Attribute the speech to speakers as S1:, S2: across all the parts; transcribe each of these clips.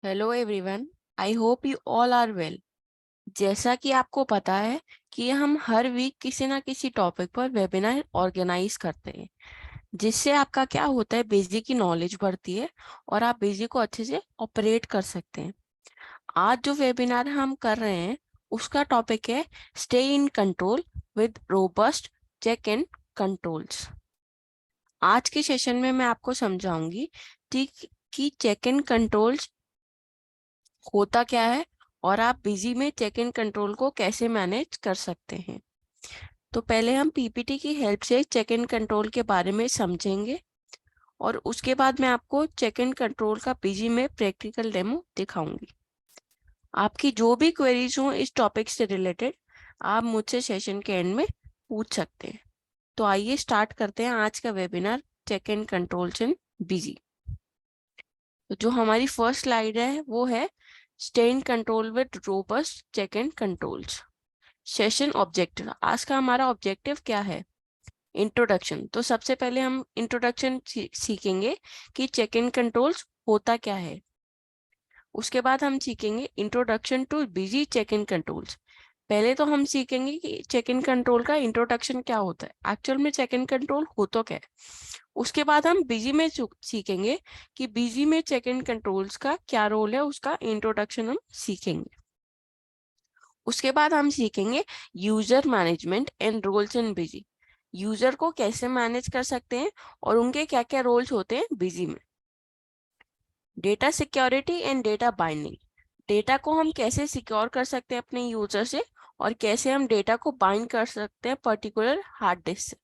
S1: Hello everyone, I hope you all are well. जैसा कि आपको पता है कि हम हर वीक किसी ना किसी टॉपिक पर वेबिनार ऑर्गेनाइज करते हैं, जिससे आपका क्या होता है, बेसिक की नॉलेज बढ़ती है और आप बेसिक को अच्छे से ऑपरेट कर सकते हैं। आज जो वेबिनार हम कर रहे हैं उसका टॉपिक है stay in control with robust check and controls. आज के सेशन में मैं आपको समझाऊंगी कि चेक एंड कंट्रोल्स होता क्या है और आप बिजी में चेक इन कंट्रोल को कैसे मैनेज कर सकते हैं। तो पहले हम पीपीटी की हेल्प से चेक इन कंट्रोल के बारे में समझेंगे और उसके बाद मैं आपको चेक इन कंट्रोल का बिजी में प्रैक्टिकल डेमो दिखाऊंगी। आपकी जो भी क्वेरीज हो इस टॉपिक से रिलेटेड, आप मुझसे सेशन के एंड में पूछ सकते हैं। तो आइए स्टार्ट करते हैं आज का webinar, check and controls in Busy. तो जो हमारी फर्स्ट स्लाइड है वो है stay in control with robust check and controls. Session objective, आज का हमारा ऑब्जेक्टिव क्या है? इंट्रोडक्शन। तो सबसे पहले हम इंट्रोडक्शन सीखेंगे कि चेक इन कंट्रोल्स होता क्या है। उसके बाद हम सीखेंगे introduction to Busy check and controls. पहले तो हम सीखेंगे कि चेक इन कंट्रोल का इंट्रोडक्शन क्या होता है, एक्चुअल में चेक इन कंट्रोल होता क्या है। उसके बाद हम बिजी में सीखेंगे कि बिजी में चेक इन कंट्रोल्स का क्या रोल है, उसका इंट्रोडक्शन हम सीखेंगे। उसके बाद हम सीखेंगे user management and roles in Busy. User को कैसे मैनेज कर सकते हैं और उनके क्या क्या रोल्स होते हैं बिजी में। Data security and data binding, data को हम कैसे सिक्योर कर सकते हैं अपने यूजर से और कैसे हम डेटा को बाइंड कर सकते हैं पर्टिकुलर हार्ड डिस्क से।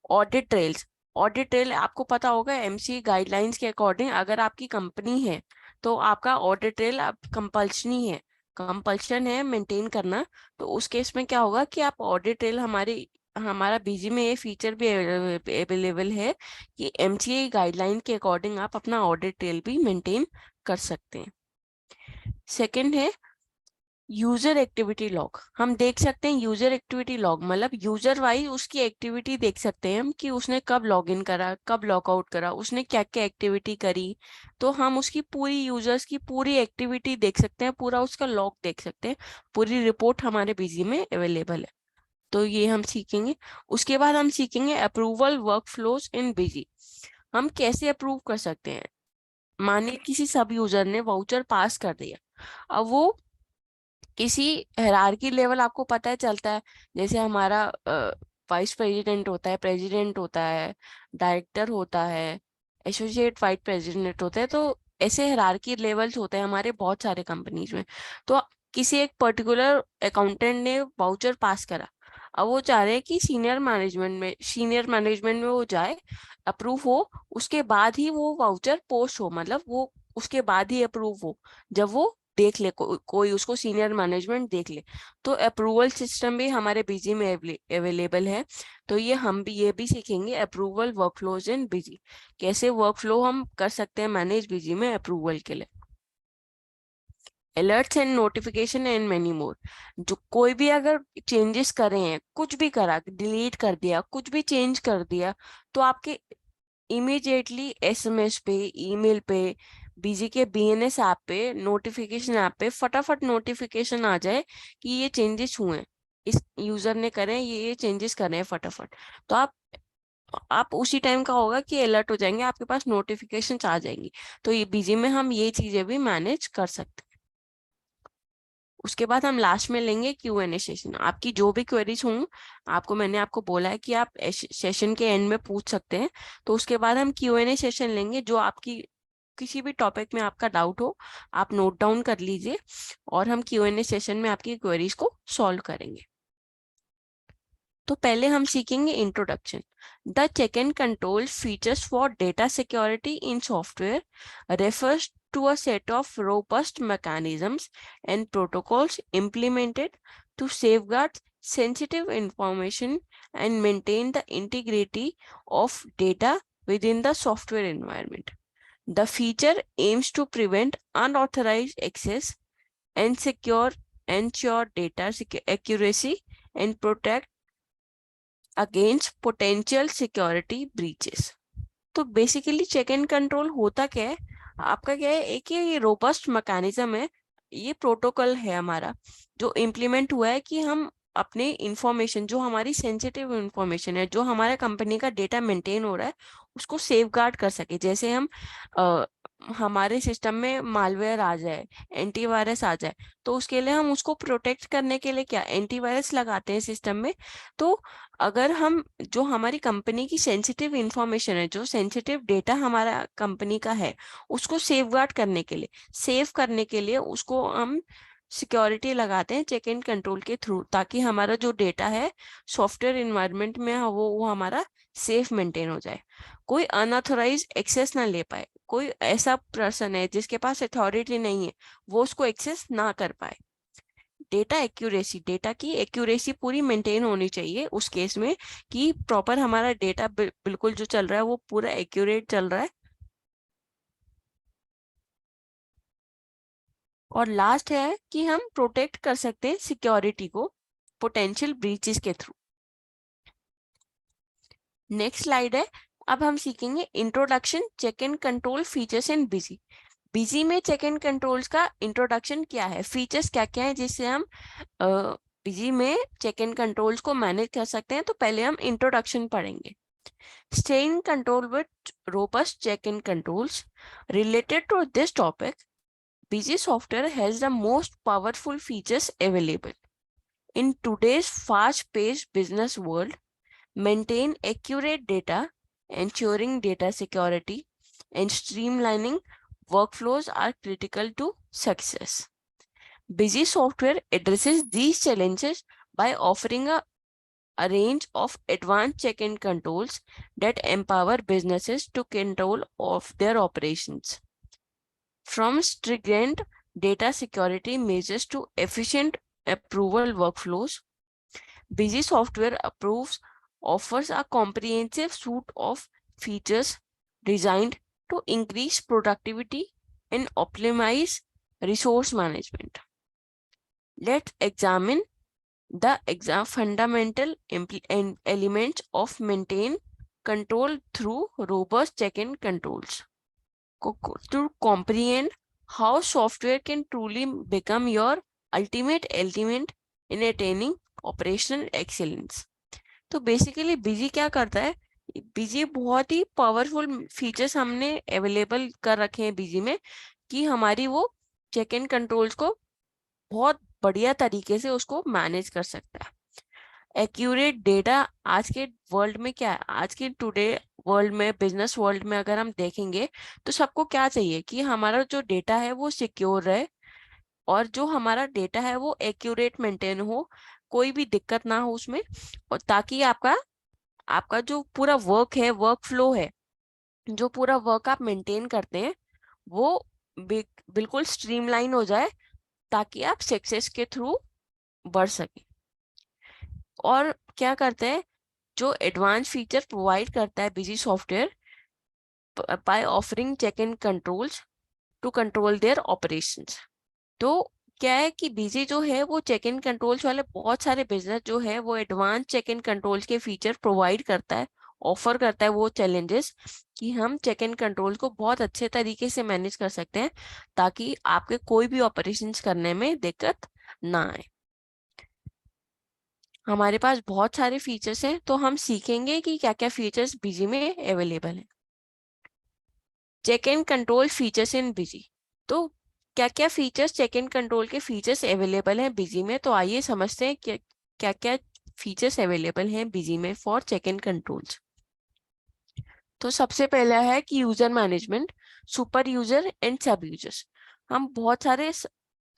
S1: ऑडिट ट्रेल्स, ऑडिट ट्रेल आपको पता होगा एमसी गाइडलाइंस के अकॉर्डिंग अगर आपकी कंपनी है तो आपका ऑडिट ट्रेल अब कंपल्सनी है, कंपल्शन है मेंटेन करना। तो उस केस में क्या होगा कि आप ऑडिट ट्रेल, हमारा बीजी में ये फीचर भी अवेलेबल है कि एमसीए गाइडलाइन के अकॉर्डिंग आप अपना ऑडिट ट्रेल भी मेंटेन कर सकते हैं। सेकंड है यूजर एक्टिविटी लॉग। हम देख सकते हैं यूजर एक्टिविटी लॉग मतलब यूजर वाइज उसकी एक्टिविटी देख सकते हैं हम कि उसने कब लॉग इन करा, कब लॉग आउट करा, उसने क्या क्या एक्टिविटी करी। तो हम उसकी पूरी यूजर्स की पूरी एक्टिविटी देख सकते हैं, पूरा उसका लॉग देख सकते हैं। पूरी रिपोर्ट हमारे बीजी में अवेलेबल है। तो ये हम सीखेंगे। उसके बाद हम सीखेंगे approval work flows in busy. हम कैसे अप्रूव कर सकते हैं। मानिए किसी सब यूजर ने वाउचर पास कर दिया, अब वो किसी हायरार्की लेवल आपको पता है चलता है, जैसे हमारा वाइस प्रेसिडेंट होता है, प्रेसिडेंट होता है, डायरेक्टर होता है, एसोसिएट वाइस प्रेसिडेंट होता है। तो ऐसे हायरार्की लेवल्स होते हैं हमारे बहुत सारे कंपनीज में। तो किसी एक पर्टिकुलर अकाउंटेंट ने वाउचर पास करा, अब वो चाह रहे हैं कि सीनियर मैनेजमेंट में वो जाए, अप्रूव हो, उसके बाद ही वो वाउचर पोस्ट हो, मतलब वो उसके बाद ही अप्रूव हो, जब वो देख ले, कोई उसको सीनियर मैनेजमेंट देख ले। तो अप्रूवल सिस्टम भी हमारे बीजी में अवेलेबल है। तो ये भी सीखेंगे अप्रूवल वर्कफ्लोज इन बीजी, कैसे वर्कफ्लो हम कर सकते हैं मैनेज बीजी में अप्रूवल के लिए। Alerts and notification and many more, जो कोई भी अगर चेंजेस करे हैं, कुछ भी करा, डिलीट कर दिया, कुछ भी चेंज कर दिया, तो आपके इमीडिएटली एसएमएस पे, ईमेल पे, बीजी के बीएनएस ऐप पे, नोटिफिकेशन ऐप पे फटाफट नोटिफिकेशन आ जाए कि ये चेंजेस हुए हैं, इस यूजर ने करे हैं, ये चेंजेस करे हैं फटाफट। तो आप उसी टाइम का होगा कि अलर्ट हो जाएंगे, आपके पास नोटिफिकेशन आ जाएंगी। तो ये बीजी में हम ये चीजें भी मैनेज कर सकते हैं। उसके बाद हम लास्ट में लेंगे Q&A सेशन। आपकी जो भी क्वेरीज हों, मैंने आपको बोला है कि आप सेशन के एंड में पूछ सकते हैं। तो उसके बाद हम Q&A सेशन लेंगे, जो आपकी किसी भी टॉपिक में आपका डाउट हो आप नोट डाउन कर लीजिए और हम Q&A सेशन में आपकी क्वेरीज को सॉल्व करेंगे। तो पहले हम सीखेंगे introduction. The check and control features for data security in software refers to a set of robust mechanisms and protocols implemented to safeguard sensitive information and maintain the integrity of data within the software environment. The feature aims to prevent unauthorized access and ensure data accuracy and protect against potential security breaches. तो basically check and control होता क्या है? आपका क्या है, एक ये robust mechanism है, ये प्रोटोकॉल है हमारा जो इम्प्लीमेंट हुआ है कि हम अपने इंफॉर्मेशन, जो हमारी सेंसिटिव इंफॉर्मेशन है, जो हमारा कंपनी का डेटा मेंटेन हो रहा है, उसको सेफ गार्ड कर सके। जैसे हम हमारे सिस्टम में मालवेयर आ जाए, एंटीवायरस आ जाए, तो उसके लिए हम उसको प्रोटेक्ट करने के लिए क्या एंटीवायरस लगाते हैं सिस्टम में। तो अगर हम जो हमारी कंपनी की सेंसिटिव इंफॉर्मेशन है, जो सेंसिटिव डेटा हमारा कंपनी का है, उसको सेफगार्ड करने के लिए, सेव करने के लिए उसको हम सिक्योरिटी लगाते हैं चेक एंड कंट्रोल के थ्रू, ताकि हमारा जो डेटा है सॉफ्टवेयर इन्वायरमेंट में वो हमारा सेफ मेंटेन हो जाए, कोई अनऑथराइज एक्सेस ना ले पाए, कोई ऐसा पर्सन है जिसके पास अथॉरिटी नहीं है वो उसको एक्सेस ना कर पाए। डेटा एक्यूरेसी, डेटा की एक्यूरेसी पूरी मेंटेन होनी चाहिए उस केस में कि प्रॉपर हमारा डेटा बिल्कुल जो चल रहा है वो पूरा एक्यूरेट चल रहा है। और लास्ट है कि हम प्रोटेक्ट कर सकते हैं सिक्योरिटी को पोटेंशियल ब्रीचेस के थ्रू। नेक्स्ट स्लाइड है, अब हम सीखेंगे introduction check and control features in Busy. Busy में चेक एंड कंट्रोल्स का इंट्रोडक्शन क्या है, फीचर्स क्या क्या है जिससे हम बिजी में चेक एंड कंट्रोल्स को मैनेज कर सकते हैं। तो पहले हम इंट्रोडक्शन पढ़ेंगे। Stay in control with robust check-in controls. Related to this topic, BG Software has the most powerful features available. In today's fast-paced business world, maintain accurate data, ensuring data security, and streamlining workflows are critical to success. Busy Software addresses these challenges by offering a range of advanced check-in controls that empower businesses to control of their operations. From stringent data security measures to efficient approval workflows, Busy Software approves offers a comprehensive suite of features designed to increase productivity and optimize resource management. Let's examine the fundamental elements of maintain control through robust check-in controls. To comprehend how software can truly become your ultimate element in attaining operational excellence. तो basically busy क्या करता है, busy बहुत ही powerful features हमने available कर रखे हैं Busy में कि हमारी वो चेक इन कंट्रोल्स को बहुत बढ़िया तरीके से उसको मैनेज कर सकता है। एक्यूरेट डेटा, आज के वर्ल्ड में क्या है, आज के टुडे वर्ल्ड में, बिजनेस वर्ल्ड में अगर हम देखेंगे तो सबको क्या चाहिए कि हमारा जो डेटा है वो सिक्योर रहे और जो हमारा डेटा है वो एक्यूरेट मेंटेन हो, कोई भी दिक्कत ना हो उसमें, और ताकि आपका आपका जो पूरा वर्क है, वर्क फ्लो है, जो पूरा वर्क आप मेंटेन करते हैं वो बिल्कुल स्ट्रीमलाइन हो जाए, ताकि आप सक्सेस के थ्रू बढ़ सके। और क्या करते हैं, जो एडवांस फीचर प्रोवाइड करता है Busy software by offering check and controls to control their operations. तो क्या है कि बीजी जो है वो चेक इन कंट्रोल्स वाले बहुत सारे बिजनेस जो है वो एडवांस चेक इन कंट्रोल्स के फीचर प्रोवाइड करता है, ऑफर करता है वो चैलेंजेस कि हम चेक इन कंट्रोल को बहुत अच्छे तरीके से मैनेज कर सकते हैं, ताकि आपके कोई भी ऑपरेशंस करने में दिक्कत ना आए। हमारे पास बहुत सारे फीचर्स हैं, तो हम सीखेंगे कि क्या क्या फीचर्स बिजी में अवेलेबल हैं। Check and control features in Busy. तो क्या क्या फीचर्स चेक एंड कंट्रोल के फीचर्स अवेलेबल हैं बिजी में, तो आइए समझते हैं क्या क्या फीचर्स अवेलेबल हैं बिजी में फॉर चेक एंड कंट्रोल्स। तो सबसे पहला है कि user management, super user and sub users. हम बहुत सारे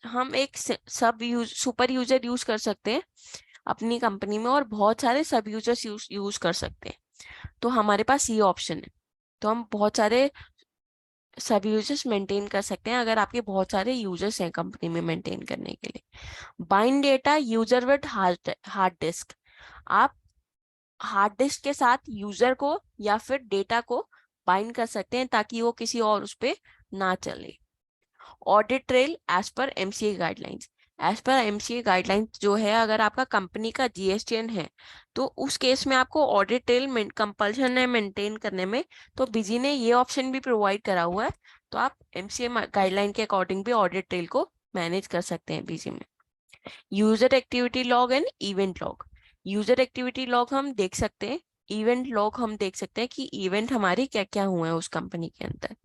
S1: हम एक सुपर यूजर यूज कर सकते हैं अपनी कंपनी में और बहुत सारे सब यूजर्स यूज कर सकते हैं। तो हमारे पास ये ऑप्शन है, तो हम बहुत सारे सब यूजर्स मेंटेन कर सकते हैं अगर आपके बहुत सारे यूजर्स हैं कंपनी में मेंटेन करने के लिए। Bind data user with hard disk. आप हार्ड डिस्क के साथ यूजर को या फिर डेटा को बाइंड कर सकते हैं ताकि वो किसी और उस पर ना चले। Audit trail as per MCA guidelines. As per MCA guidelines जो है, अगर आपका कंपनी का जीएसटीएन है तो उस केस में आपको ऑडिट ट्रेल कंपल्सन है मेंटेन करने में, तो बिजी ने ये ऑप्शन भी प्रोवाइड करा हुआ है तो आप एमसीए गाइडलाइन के अकॉर्डिंग भी ऑडिट ट्रेल को मैनेज कर सकते हैं बीसी में। User activity log and event log. User activity log हम देख सकते हैं, इवेंट लॉग हम देख सकते हैं कि इवेंट हमारे क्या क्या हुए हैं उस कंपनी के अंदर।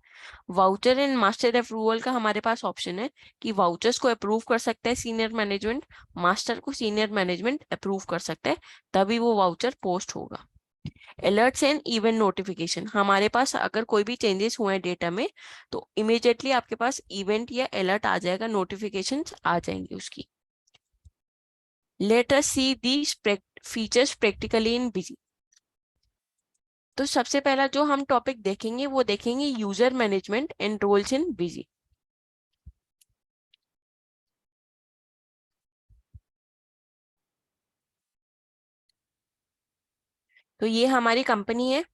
S1: वाउचर एंड मास्टर अप्रूवल का हमारे पास ऑप्शन है कि वाउचर्स को अप्रूव कर सकता है सीनियर मैनेजमेंट, मास्टर को सीनियर मैनेजमेंट अप्रूव कर सकता है, तभी वो वाउचर पोस्ट होगा। अलर्ट्स एंड इवेंट नोटिफिकेशन, हमारे पास अगर कोई भी चेंजेस हुए हैं डेटा में तो इमीडिएटली आपके पास इवेंट या अलर्ट आ जाएगा, नोटिफिकेशन आ जाएंगी उसकी। Let us see these features practically in Busy. तो सबसे पहला जो हम टॉपिक देखेंगे वो देखेंगे user management and roles in Busy. तो ये हमारी कंपनी है,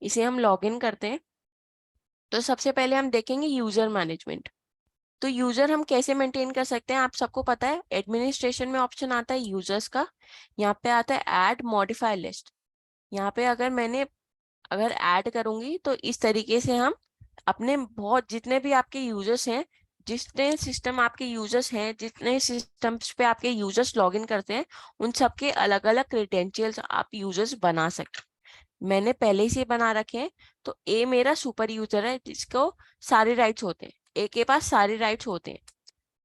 S1: इसे हम लॉग इन करते हैं। तो सबसे पहले हम देखेंगे यूजर मैनेजमेंट। तो यूजर हम कैसे मेंटेन कर सकते हैं, आप सबको पता है एडमिनिस्ट्रेशन में ऑप्शन आता है यूजर्स का, यहाँ पे आता है ऐड मॉडिफाई लिस्ट। यहाँ पे अगर ऐड करूंगी तो इस तरीके से हम अपने बहुत जितने भी आपके यूजर्स हैं, जितने सिस्टम आपके यूजर्स हैं, जितने सिस्टम्स पे आपके यूजर्स लॉगिन करते हैं, उन सबके अलग अलग क्रेडेंशियल्स आप यूजर्स बना सकते हैं। मैंने पहले से बना रखे हैं। तो ए मेरा सुपर यूजर है जिसको सारे राइट्स होते हैं, ए के पास सारे राइट्स होते हैं,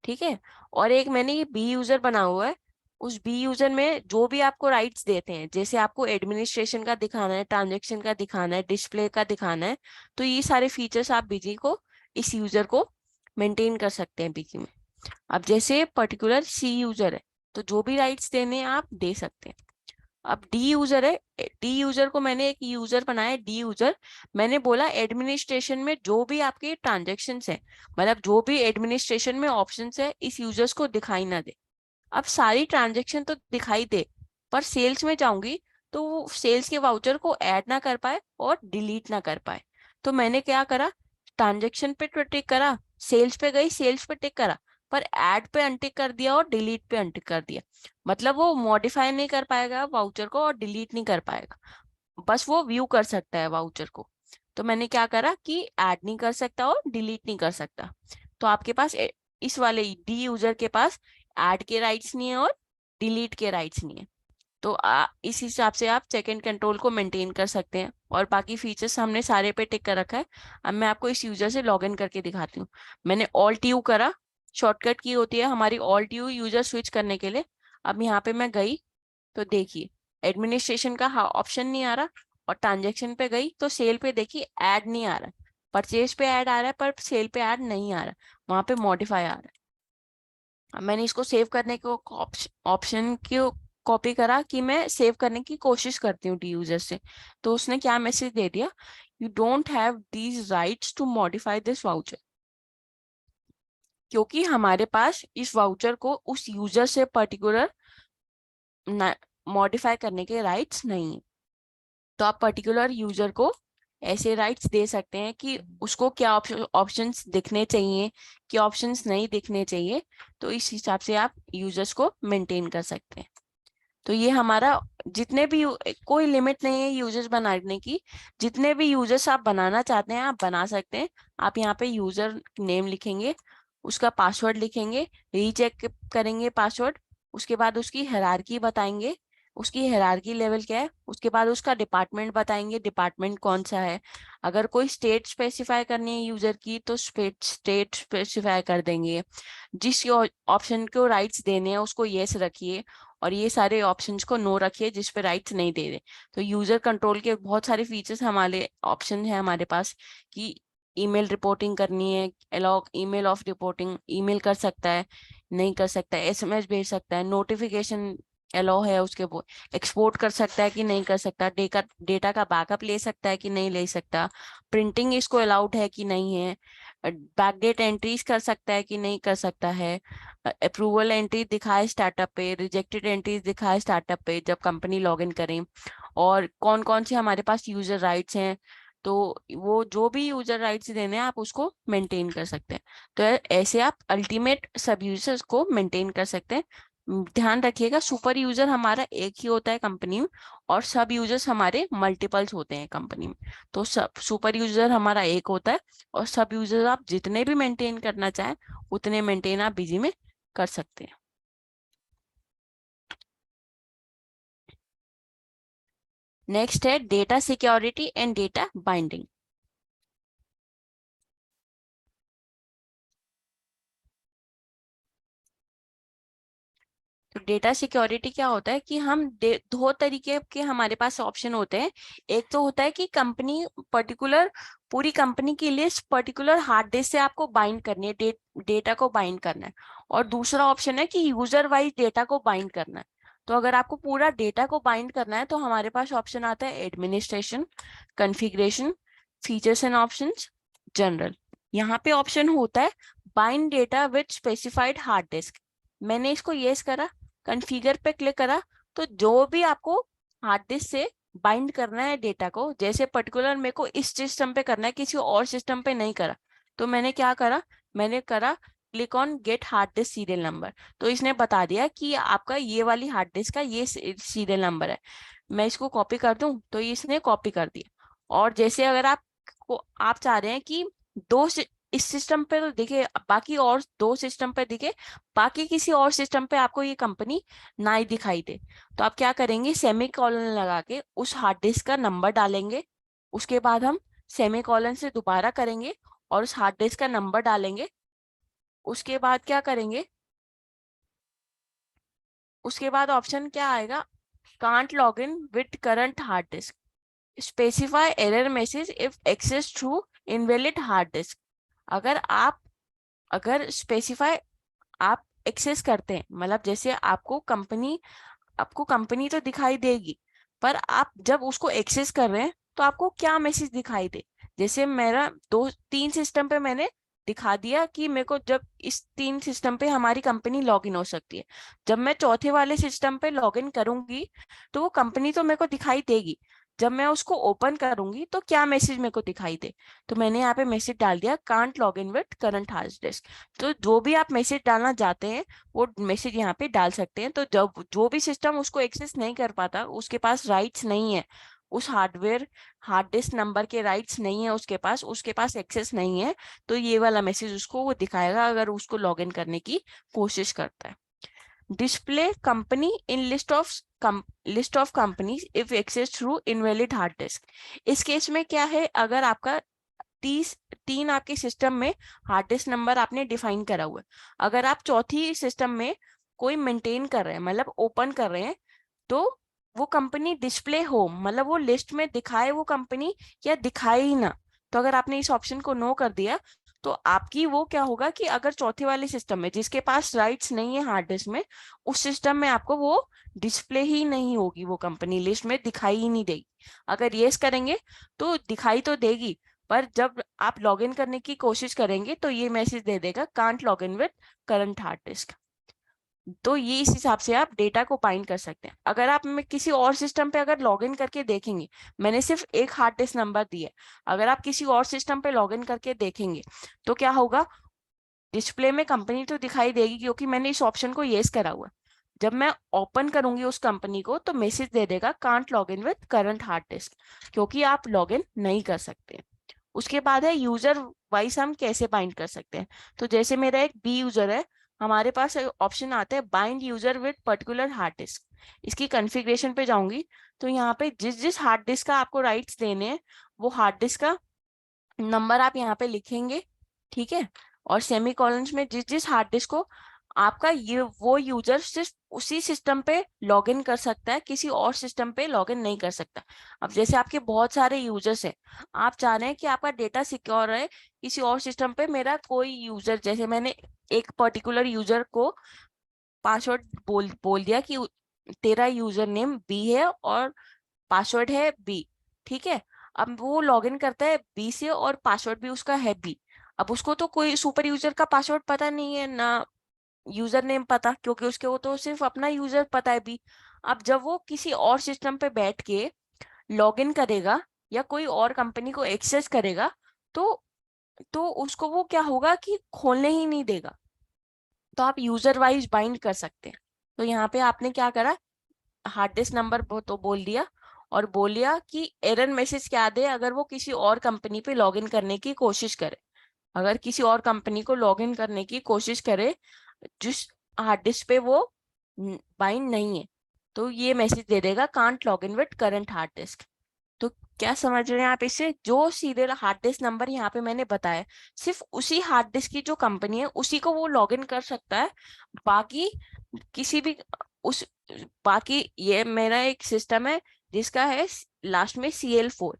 S1: ठीक है। और एक मैंने ये बी यूजर बना हुआ है, उस बी यूजर में जो भी आपको राइट्स देते हैं, जैसे आपको एडमिनिस्ट्रेशन का दिखाना है, ट्रांजेक्शन का दिखाना है, डिस्प्ले का दिखाना है, तो ये सारे फीचर्स आप बीजी को, इस यूजर को मेंटेन कर सकते हैं बीजी में। अब जैसे पर्टिकुलर सी यूजर है तो जो भी राइट्स देने हैं आप दे सकते हैं। अब डी यूजर है, डी यूजर को मैंने एक यूजर बनाया डी यूजर, मैंने बोला एडमिनिस्ट्रेशन में जो भी आपके ट्रांजेक्शन है, मतलब जो भी एडमिनिस्ट्रेशन में ऑप्शन है, इस यूजर्स को दिखाई ना दे। अब सारी ट्रांजेक्शन तो दिखाई दे, पर सेल्स में जाऊंगी तो वो सेल्स के वाउचर को ऐड ना कर पाए और डिलीट ना कर पाए। तो मैंने क्या करा, ट्रांजेक्शन पे तो टिक करा, सेल्स पे गई सेल्स पे टिक करा, पर ऐड पे अनटिक कर दिया और डिलीट पे अनटिक कर दिया। मतलब वो मॉडिफाई नहीं कर पाएगा वाउचर को और डिलीट नहीं कर पाएगा, बस वो व्यू कर सकता है वाउचर को। तो मैंने क्या करा कि ऐड नहीं कर सकता और डिलीट नहीं कर सकता। तो आपके पास इस वाले डी यूजर के पास ऐड के राइट्स नहीं है और डिलीट के राइट्स नहीं है। तो इस हिसाब से आप चेक एंड कंट्रोल को मेंटेन कर सकते हैं। और बाकी फीचर्स हमने सारे पे टिक कर रखा है। अब मैं आपको इस यूजर से लॉग इन करके दिखाती हूँ। मैंने ऑल्ट यू करा, शॉर्टकट की होती है हमारी ऑल्ट यू यूजर स्विच करने के लिए। अब यहाँ पे मैं गई तो देखिए एडमिनिस्ट्रेशन का ऑप्शन नहीं आ रहा, और ट्रांजेक्शन पे गई तो सेल पे देखिए ऐड नहीं आ रहा, परचेज पे ऐड आ रहा है पर सेल पे ऐड नहीं आ रहा, वहां पे मॉडिफाई आ रहा है। अब मैंने इसको सेव करने को ऑप्शन क्यों कॉपी करा कि मैं सेव करने की कोशिश करती हूँ डी यूजर से। तो उसने क्या मैसेज दे दिया, you don't have these rights to modify this voucher, क्योंकि हमारे पास इस वाउचर को उस यूजर से पर्टिकुलर मॉडिफाई करने के राइट्स नहीं है। तो आप पर्टिकुलर यूजर को ऐसे राइट्स दे सकते हैं कि उसको क्या ऑप्शंस दिखने चाहिए, क्या ऑप्शंस नहीं दिखने चाहिए। तो इस हिसाब से आप यूजर्स को मेंटेन कर सकते हैं। तो ये हमारा जितने भी कोई लिमिट नहीं है यूजर्स बनाने की, जितने भी यूजर्स आप बनाना चाहते हैं आप बना सकते हैं। आप यहाँ पे यूजर नेम लिखेंगे, उसका पासवर्ड लिखेंगे, रीचेक करेंगे पासवर्ड, उसके बाद उसकी हायरार्की बताएंगे, उसकी हायरार्की लेवल क्या है, उसके बाद उसका डिपार्टमेंट बताएंगे, डिपार्टमेंट कौन सा है। अगर कोई स्टेट स्पेसिफाई करनी है यूजर की तो स्टेट स्पेसिफाई कर देंगे। जिस ऑप्शन को राइट्स देने हैं उसको यस रखिए, और ये सारे ऑप्शंस को नो रखिए जिस पे राइट्स नहीं दे रहे। तो यूजर कंट्रोल के बहुत सारे फीचर्स हमारे ऑप्शन है हमारे पास कि ईमेल रिपोर्टिंग करनी है, अलॉग ईमेल ऑफ रिपोर्टिंग, ईमेल कर सकता है नहीं कर सकता है, एसएमएस भेज सकता है, नोटिफिकेशन अलाउ है उसके, वो एक्सपोर्ट कर सकता है कि नहीं कर सकता, डेटा का बैकअप ले सकता है कि नहीं ले सकता, प्रिंटिंग इसको अलाउड है कि नहीं है, बैकडेट एंट्रीज कर सकता है कि नहीं कर सकता है, अप्रूवल एंट्री दिखाए स्टार्टअप पे, रिजेक्टेड एंट्रीज दिखाए स्टार्टअप पे जब कंपनी लॉग इन करें, और कौन कौन से हमारे पास यूजर राइट्स हैं। तो वो जो भी यूजर राइट्स देने हैं आप उसको मेंटेन कर सकते हैं। तो ऐसे आप अल्टीमेट सब यूजर्स को मेंटेन कर सकते हैं ध्यान रखिएगा, सुपर यूजर हमारा एक ही होता है कंपनी में, और सब यूजर्स हमारे मल्टीपल्स होते हैं कंपनी में। तो सब सुपर यूजर हमारा एक होता है, और सब यूजर आप जितने भी मेंटेन करना चाहें उतने मेंटेन आप बिजी में कर सकते हैं। नेक्स्ट है data security and data binding. तो डेटा सिक्योरिटी क्या होता है कि हम दो तरीके के हमारे पास ऑप्शन होते हैं। एक तो होता है कि कंपनी पर्टिकुलर, पूरी कंपनी की लिस्ट पर्टिकुलर हार्ड डिस्क से आपको बाइंड करनी है, डेटा को बाइंड करना है। और दूसरा ऑप्शन है कि यूजर वाइज डेटा को बाइंड करना है। तो अगर आपको पूरा डेटा को बाइंड करना है तो हमारे पास ऑप्शन आता है administration, configuration, features and options, general. यहाँ पे ऑप्शन होता है bind data with specified hard disk. मैंने इसको यस करा, कॉन्फ़िगर पे क्लिक करा, तो जो भी आपको हार्ड डिस्क से बाइंड करना है डेटा को, जैसे पर्टिकुलर मेरे को इस सिस्टम पे करना है, किसी और सिस्टम पे नहीं करा, तो मैंने क्या करा, मैंने करा click on get hard disk serial number. तो इसने बता दिया कि आपका ये वाली हार्ड डिस्क का ये सीरियल नंबर है। मैं इसको कॉपी कर दूं तो इसने कॉपी कर दिया। और जैसे अगर आप चाह रहे हैं कि इस सिस्टम पे तो दिखे, बाकी और दो सिस्टम पे दिखे, बाकी किसी और सिस्टम पे आपको ये कंपनी ना ही दिखाई दे, तो आप क्या करेंगे, सेमी कॉलन लगा के उस हार्ड डिस्क का नंबर डालेंगे। उसके बाद हम सेमी कॉलन से दोबारा करेंगे और उस हार्ड डिस्क का नंबर डालेंगे। उसके बाद क्या करेंगे, उसके बाद ऑप्शन क्या आएगा, can't log in with current hard disk, specify error message if access through invalid hard disk. अगर आप अगर स्पेसिफाई आप एक्सेस करते हैं, मतलब जैसे आपको कंपनी तो दिखाई देगी, पर आप जब उसको एक्सेस कर रहे हैं तो आपको क्या मैसेज दिखाई दे। जैसे मेरा दो तीन सिस्टम पे मैंने दिखा दिया कि मेरे को जब इस तीन सिस्टम पे हमारी कंपनी लॉगिन हो सकती है, जब मैं चौथे वाले सिस्टम पे लॉगिन करूंगी तो वो कंपनी तो मेरे को दिखाई देगी, जब मैं उसको ओपन करूंगी तो क्या मैसेज मेरे को दिखाई दे। तो मैंने यहाँ पे मैसेज डाल दिया, can't log in with current hard disc. तो जो भी आप मैसेज डालना चाहते हैं वो मैसेज यहाँ पे डाल सकते हैं। तो जब जो भी सिस्टम उसको एक्सेस नहीं कर पाता, उसके पास राइट्स नहीं है, उस हार्ड डिस्क नंबर के राइट्स नहीं है उसके पास एक्सेस नहीं है, तो ये वाला मैसेज उसको वो दिखाएगा अगर उसको लॉग इन करने की कोशिश करता है। Display company in list of companies if access through invalid hard disk. इस केस में क्या है, अगर आपका तीस तीन आपके सिस्टम में हार्ड डिस्क नंबर आपने डिफाइन करा हुआ है, अगर आप चौथी सिस्टम में कोई मेंटेन कर रहे हैं, मतलब ओपन कर रहे हैं, तो वो कंपनी डिस्प्ले हो, मतलब वो लिस्ट में दिखाए वो कंपनी, या दिखाए ही ना। तो अगर आपने इस ऑप्शन को नो कर दिया तो आपकी वो क्या होगा कि अगर चौथे वाले सिस्टम में जिसके पास राइट्स नहीं है हार्ड डिस्क में, उस सिस्टम में आपको वो डिस्प्ले ही नहीं होगी, वो कंपनी लिस्ट में दिखाई ही नहीं देगी। अगर यस करेंगे तो दिखाई तो देगी, पर जब आप लॉगिन करने की कोशिश करेंगे तो ये मैसेज दे देगा, can't log in with current hard disc. तो ये इस हिसाब से आप डेटा को बाइंड कर सकते हैं। अगर आप में किसी और सिस्टम पे अगर लॉगिन करके देखेंगे, मैंने सिर्फ एक हार्ड डिस्क नंबर दिया है, अगर आप किसी और सिस्टम पे लॉगिन करके देखेंगे तो क्या होगा, डिस्प्ले में कंपनी तो दिखाई देगी क्योंकि मैंने इस ऑप्शन को येस करा हुआ है। जब मैं ओपन करूंगी उस कंपनी को तो मैसेज दे देगा, can't log in with current hard disc, क्योंकि आप लॉगिन नहीं कर सकते। उसके बाद है यूजर वाइज हम कैसे बाइंड कर सकते हैं। तो जैसे मेरा एक बी यूजर है, हमारे पास ऑप्शन आता है bind user with particular hard disk. इसकी कॉन्फ़िगरेशन पे जाऊंगी तो यहाँ पे जिस जिस हार्ड डिस्क का आपको राइट्स देने हैं वो हार्ड डिस्क का नंबर आप यहाँ पे लिखेंगे, ठीक है। और सेमी कॉलन्स में जिस जिस हार्ड डिस्क को आपका ये वो यूजर सिर्फ उसी सिस्टम पे लॉगिन कर सकता है, किसी और सिस्टम पे लॉगिन नहीं कर सकता। अब जैसे आपके बहुत सारे यूजर्स हैं, आप चाह रहे हैं कि आपका डेटा सिक्योर रहे, किसी और सिस्टम पे मेरा कोई यूजर, जैसे मैंने एक पर्टिकुलर यूजर को पासवर्ड बोल दिया कि तेरा यूजर नेम बी है और पासवर्ड है बी, ठीक है। अब वो लॉगिन करता है बी से और पासवर्ड भी उसका है बी। अब उसको तो कोई सुपर यूजर का पासवर्ड पता नहीं है ना, यूजर नेम पता, क्योंकि उसके वो तो सिर्फ अपना यूजर पता है बी। अब जब वो किसी और सिस्टम पे बैठ के लॉगिन करेगा या कोई और कंपनी को एक्सेस करेगा, तो उसको वो क्या होगा कि खोलने ही नहीं देगा। तो आप यूजर वाइज बाइंड कर सकते हैं। तो यहाँ पे आपने क्या करा, हार्ड डिस्क नंबर तो बोल दिया और बोलिया कि एरर मैसेज क्या दे अगर वो किसी और कंपनी पे लॉगिन करने की कोशिश करे। अगर किसी और कंपनी को लॉगिन करने की कोशिश करे जिस हार्ड डिस्क पे वो बाइंड नहीं है, तो ये मैसेज दे देगा can't log in with current hard disc. तो क्या समझ रहे हैं आप इससे? जो सीरियल हार्ड डिस्क नंबर यहाँ पे मैंने बताया, सिर्फ उसी हार्ड डिस्क की जो कंपनी है उसी को वो लॉग इन कर सकता है। बाकी किसी भी उस बाकी ये मेरा एक सिस्टम है जिसका है लास्ट में CL4।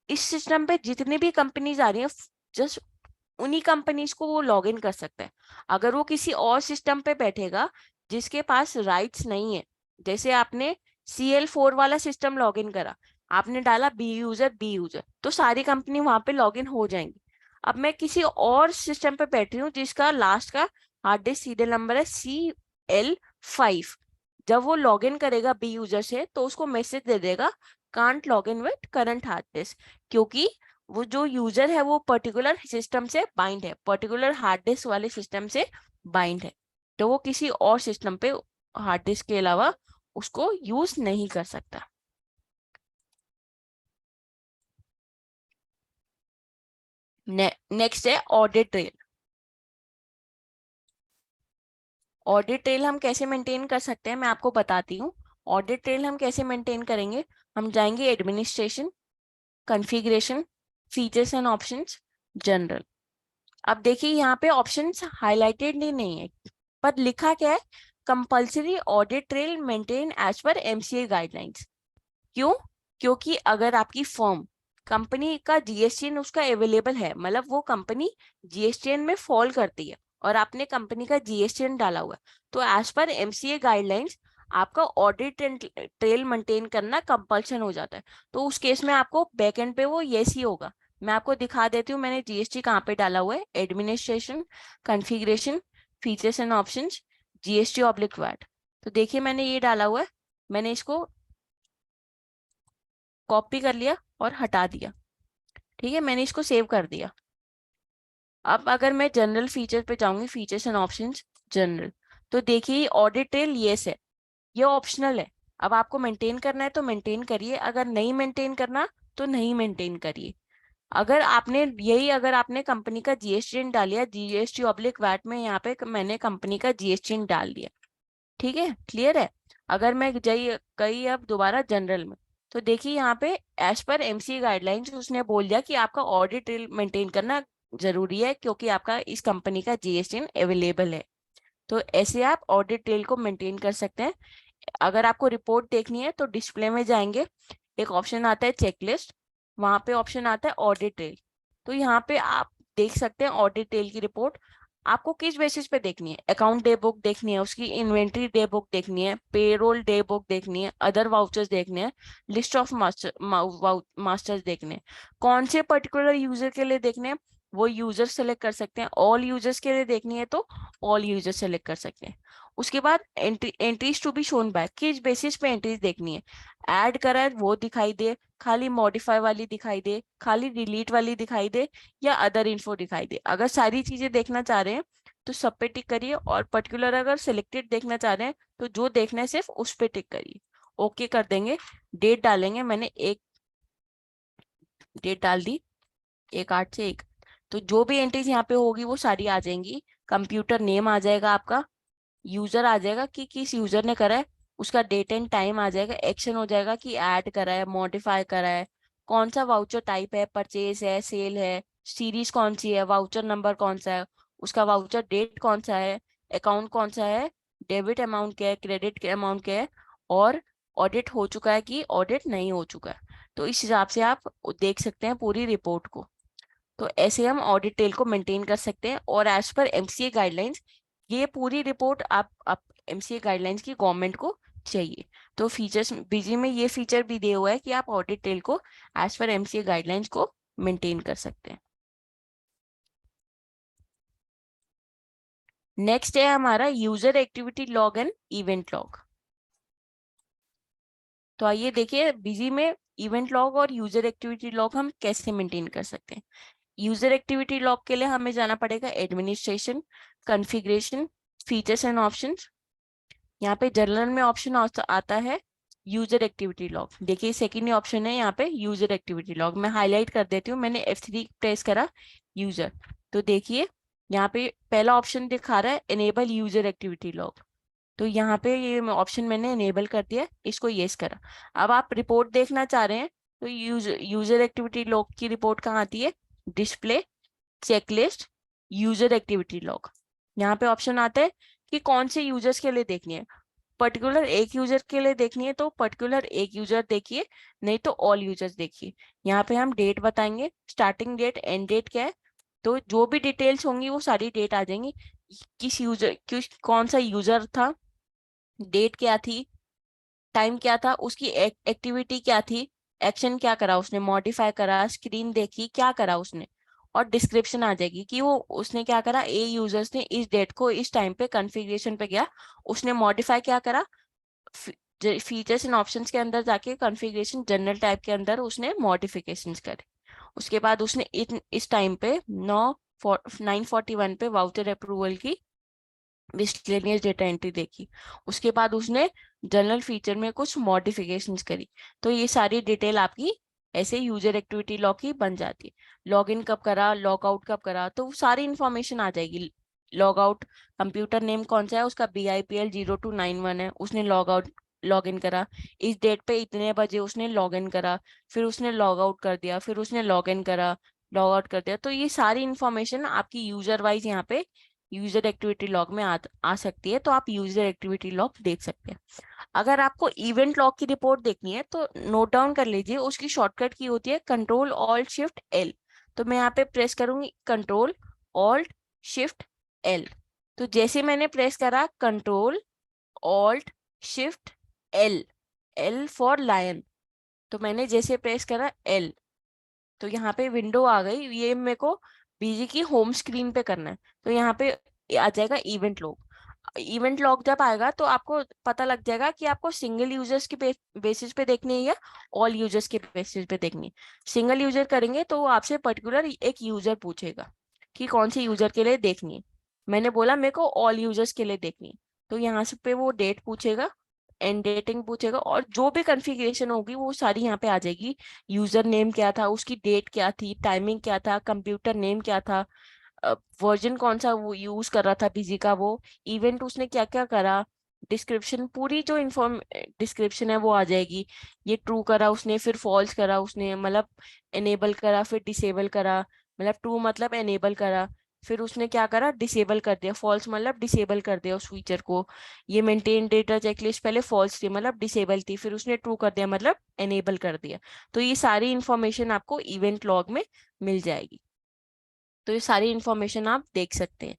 S1: इस सिस्टम पे जितनी भी कंपनीज आ रही हैं, जस्ट उन्हीं कंपनीज को वो लॉग इन कर सकता है। अगर वो किसी और सिस्टम पे बैठेगा जिसके पास राइट्स नहीं है, जैसे आपने CL4 वाला सिस्टम लॉग इन करा, आपने डाला बी यूजर तो सारी कंपनी वहां पे लॉग इन हो जाएंगी। अब मैं किसी और सिस्टम पे बैठी हूँ जिसका लास्ट का हार्ड डिस्क सीरियल नंबर है CL5। जब वो लॉग इन करेगा बी यूजर से तो उसको मैसेज दे देगा can't log in with current hard disc, क्योंकि वो जो यूजर है वो पर्टिकुलर सिस्टम से बाइंड है, पर्टिकुलर हार्ड डिस्क वाले सिस्टम से बाइंड है, तो वो किसी और सिस्टम पे हार्ड डिस्क के अलावा उसको यूज नहीं कर सकता। नेक्स्ट है ऑडिट ट्रेल। ऑडिट ट्रेल हम कैसे मेंटेन कर सकते हैं मैं आपको बताती हूँ। ऑडिट ट्रेल हम कैसे मेंटेन करेंगे, हम जाएंगे administration, configuration, features and options, general. अब देखिए यहाँ पे ऑप्शंस हाईलाइटेड नहीं है, पर लिखा क्या है, compulsory audit trail maintain as per MCA guidelines. क्यों? क्योंकि अगर आपकी फर्म कंपनी का GSTN उसका अवेलेबल है, मतलब वो कंपनी GSTN में फॉल करती है और आपने कंपनी का GSTN डाला हुआ है, तो एज पर MCA गाइडलाइंस आपका ऑडिट ट्रेल मेंटेन करना कंपल्सन हो जाता है। तो उस केस में आपको बैकएंड पे वो यस ही होगा। मैं आपको दिखा देती हूँ मैंने GST कहाँ पे डाला हुआ है, administration, configuration, features and options, GST/VAT। तो देखिए मैंने ये डाला हुआ है, मैंने इसको कॉपी कर लिया और हटा दिया। ठीक है, मैंने इसको सेव कर दिया। अब अगर मैं जनरल फीचर पे जाऊंगी, फीचर्स एंड ऑप्शंस, जनरल, तो देखिए ऑडिट ट्रेल येस है, ये ऑप्शनल है। अब आपको मेंटेन करना है तो मेंटेन करिए, अगर नहीं मेंटेन करना तो नहीं मेंटेन करिए। अगर आपने कंपनी का GSTN डाल लिया, GST/VAT में यहाँ पे मैंने कंपनी का GSTN डाल दिया। ठीक है, क्लियर है। अगर मैं जाइए कही अब दोबारा जनरल में, तो देखिए यहाँ पे एज पर MCA गाइडलाइंस उसने बोल दिया कि आपका ऑडिट ट्रेल मेंटेन करना जरूरी है क्योंकि आपका इस कंपनी का GSTN अवेलेबल है। तो ऐसे आप ऑडिट ट्रेल को मेंटेन कर सकते हैं। अगर आपको रिपोर्ट देखनी है तो डिस्प्ले में जाएंगे, एक ऑप्शन आता है चेकलिस्ट, वहां पे ऑप्शन आता है ऑडिट ट्रेल। तो यहाँ पे आप देख सकते हैं ऑडिट ट्रेल की रिपोर्ट आपको किस बेसिस पे देखनी है। अकाउंट डे बुक देखनी है, उसकी इन्वेंट्री डे बुक देखनी है, पेरोल डे बुक देखनी है, अदर वाउचर्स देखने हैं, लिस्ट ऑफ मास्टर्स देखने हैं। कौन से पर्टिकुलर यूजर के लिए देखने हैं वो यूजर सेलेक्ट कर सकते हैं, ऑल यूजर्स के लिए देखनी है तो ऑल यूजर सेलेक्ट कर सकते हैं। उसके बाद entries to be shown back, किस बेसिस पे एंट्रीज देखनी है, ऐड करा है वो दिखाई दे, खाली मॉडिफाई वाली दिखाई दे, खाली डिलीट वाली दिखाई दे, या अदर इन्फो दिखाई दे। अगर सारी चीजें देखना चाह रहे हैं तो सब पे टिक करिए, और पर्टिकुलर अगर सिलेक्टेड देखना चाह रहे हैं तो जो देखना है सिर्फ उस पे टिक करिए। ओके कर देंगे, डेट डालेंगे, मैंने एक डेट डाल दी, 1/8 से 1। तो जो भी एंट्रीज यहाँ पे होगी वो सारी आ जाएंगी। कंप्यूटर नेम आ जाएगा आपका, यूजर आ जाएगा कि किस यूजर ने करा है, उसका डेट एंड टाइम आ जाएगा, एक्शन हो जाएगा कि ऐड करा है, मॉडिफाई करा है, कौन सा वाउचर टाइप है, परचेज है, सेल है, सीरीज कौन सी है, वाउचर नंबर कौन सा है, उसका वाउचर डेट कौन सा है, अकाउंट कौन सा है, डेबिट अमाउंट क्या है, क्रेडिट के अमाउंट क्या है, और ऑडिट हो चुका है कि ऑडिट नहीं हो चुका है। तो इस हिसाब से आप देख सकते हैं पूरी रिपोर्ट को। तो ऐसे हम ऑडिट टेल को मेंटेन कर सकते हैं, और एज पर MCA गाइडलाइंस ये पूरी रिपोर्ट आप MCA गाइडलाइंस की गवर्नमेंट को चाहिए। तो फीचर्स बीजी में ये फीचर भी दिया हुआ है कि आप ऑडिट टेल को एज पर MCA गाइडलाइंस को मेंटेन कर सकते हैं। नेक्स्ट है हमारा user activity log and event log. तो आइए देखिए बीजी में इवेंट लॉग और यूजर एक्टिविटी लॉग हम कैसे मेंटेन कर सकते हैं। यूजर एक्टिविटी लॉग के लिए हमें जाना पड़ेगा administration, configuration, features and options. यहाँ पे जनरल में ऑप्शन आता है यूजर एक्टिविटी लॉग। देखिए सेकेंड ऑप्शन है यहाँ पे यूजर एक्टिविटी लॉग। मैं हाईलाइट कर देती हूँ, मैंने F3 प्रेस करा यूजर, तो देखिए यहाँ पे पहला ऑप्शन दिखा रहा है इनेबल यूजर एक्टिविटी लॉग। तो यहाँ पे ये ऑप्शन मैंने इनेबल कर दिया, इसको यस करा। अब आप रिपोर्ट देखना चाह रहे हैं तो यूजर एक्टिविटी लॉग की रिपोर्ट कहाँ आती है, display checklist user activity log. यहाँ पे ऑप्शन आता है कि कौन से यूजर्स के लिए देखनी है। पर्टिकुलर एक यूजर के लिए देखनी है तो पर्टिकुलर एक यूजर देखिए, नहीं तो ऑल यूजर्स देखिए। यहाँ पे हम डेट बताएंगे, स्टार्टिंग डेट एंड डेट क्या है, तो जो भी डिटेल्स होंगी वो सारी डेट आ जाएंगी। किस यूजर कौन सा यूजर था, डेट क्या थी, टाइम क्या था, उसकी एक्टिविटी क्या थी, एक्शन क्या करा उसने, मॉडिफाई करा, स्क्रीन देखी, क्या करा उसने। और डिस्क्रिप्शन आ जाएगी कि वो उसने क्या करा, ए यूजर्स ने इस डेट को इस टाइम पे कॉन्फ़िगरेशन पे गया, उसने मॉडिफाई क्या करा, फीचर्स एंड ऑप्शंस के अंदर जाके कॉन्फ़िगरेशन जनरल टाइप के अंदर उसने मॉडिफिकेशंस करे। उसके बाद उसने इस टाइम पे 9:41 पे वाउचर अप्रूवल की मिसलेनियस डेटा एंट्री देखी। उसके बाद उसने जनरल फीचर में कुछ मॉडिफिकेशंस करी। तो ये सारी डिटेल आपकी ऐसे यूजर एक्टिविटी लॉग की बन जाती है। लॉग इन कब करा, लॉग आउट कब करा, तो सारी इंफॉर्मेशन आ जाएगी। लॉग आउट, कंप्यूटर नेम कौन सा है उसका, BIP0291 है, उसने लॉग आउट लॉग इन करा, इस डेट पे इतने बजे उसने लॉग इन करा, फिर उसने लॉग आउट कर दिया, फिर उसने लॉग इन करा, लॉग आउट कर दिया। तो ये सारी इंफॉर्मेशन आपकी यूजर वाइज यहाँ पे यूजर एक्टिविटी लॉग में आ सकती है, तो आप यूजर एक्टिविटी लॉग देख सकते हैं। अगर आपको इवेंट लॉग की रिपोर्ट देखनी है तो नोट डाउन कर लीजिए, उसकी शॉर्टकट की होती है Ctrl+Alt+L। तो मैं यहाँ पे प्रेस करूंगी Ctrl+Alt+L। तो जैसे मैंने प्रेस करा Ctrl+Alt+L, L फॉर लायन, तो मैंने जैसे प्रेस करा L, तो यहाँ पे विंडो आ गई। ये मेरे को बीजी की होम स्क्रीन पे करना है, तो यहाँ पे आ जाएगा इवेंट लॉग। इवेंट लॉग जब आएगा तो आपको पता लग जाएगा कि आपको सिंगल यूजर्स के बेसिस पे देखनी है या ऑल यूजर्स के बेसिस पे देखनी है। सिंगल यूजर करेंगे तो वो आपसे पर्टिकुलर एक यूजर पूछेगा कि कौन से यूजर के लिए देखनी है। मैंने बोला मेरे को ऑल यूजर्स के लिए देखनी है, तो यहाँ से पे वो डेट पूछेगा, एंड डेटिंग पूछेगा, और जो भी कॉन्फ़िगरेशन होगी वो सारी यहाँ पे आ जाएगी। यूजर नेम क्या था, उसकी डेट क्या थी, टाइमिंग क्या था, कंप्यूटर नेम क्या था, वर्जन कौन सा वो यूज कर रहा था बिजी का, वो इवेंट उसने क्या क्या करा, डिस्क्रिप्शन, पूरी जो इन्फॉर्म डिस्क्रिप्शन है वो आ जाएगी। ये ट्रू करा उसने, फिर फॉल्स करा उसने, मतलब एनेबल करा, फिर डिसेबल करा, मतलब ट्रू मतलब एनेबल करा, फिर उसने क्या करा, डिसेबल कर दिया, फॉल्स मतलब डिसेबल कर दिया उस फीचर को। ये मेंटेन डेटा चेकलिस्ट पहले फॉल्स थी मतलब डिसेबल थी, फिर उसने ट्रू कर दिया मतलब एनेबल कर दिया। तो ये सारी इंफॉर्मेशन आपको इवेंट लॉग में मिल जाएगी। तो ये सारी इंफॉर्मेशन आप देख सकते हैं।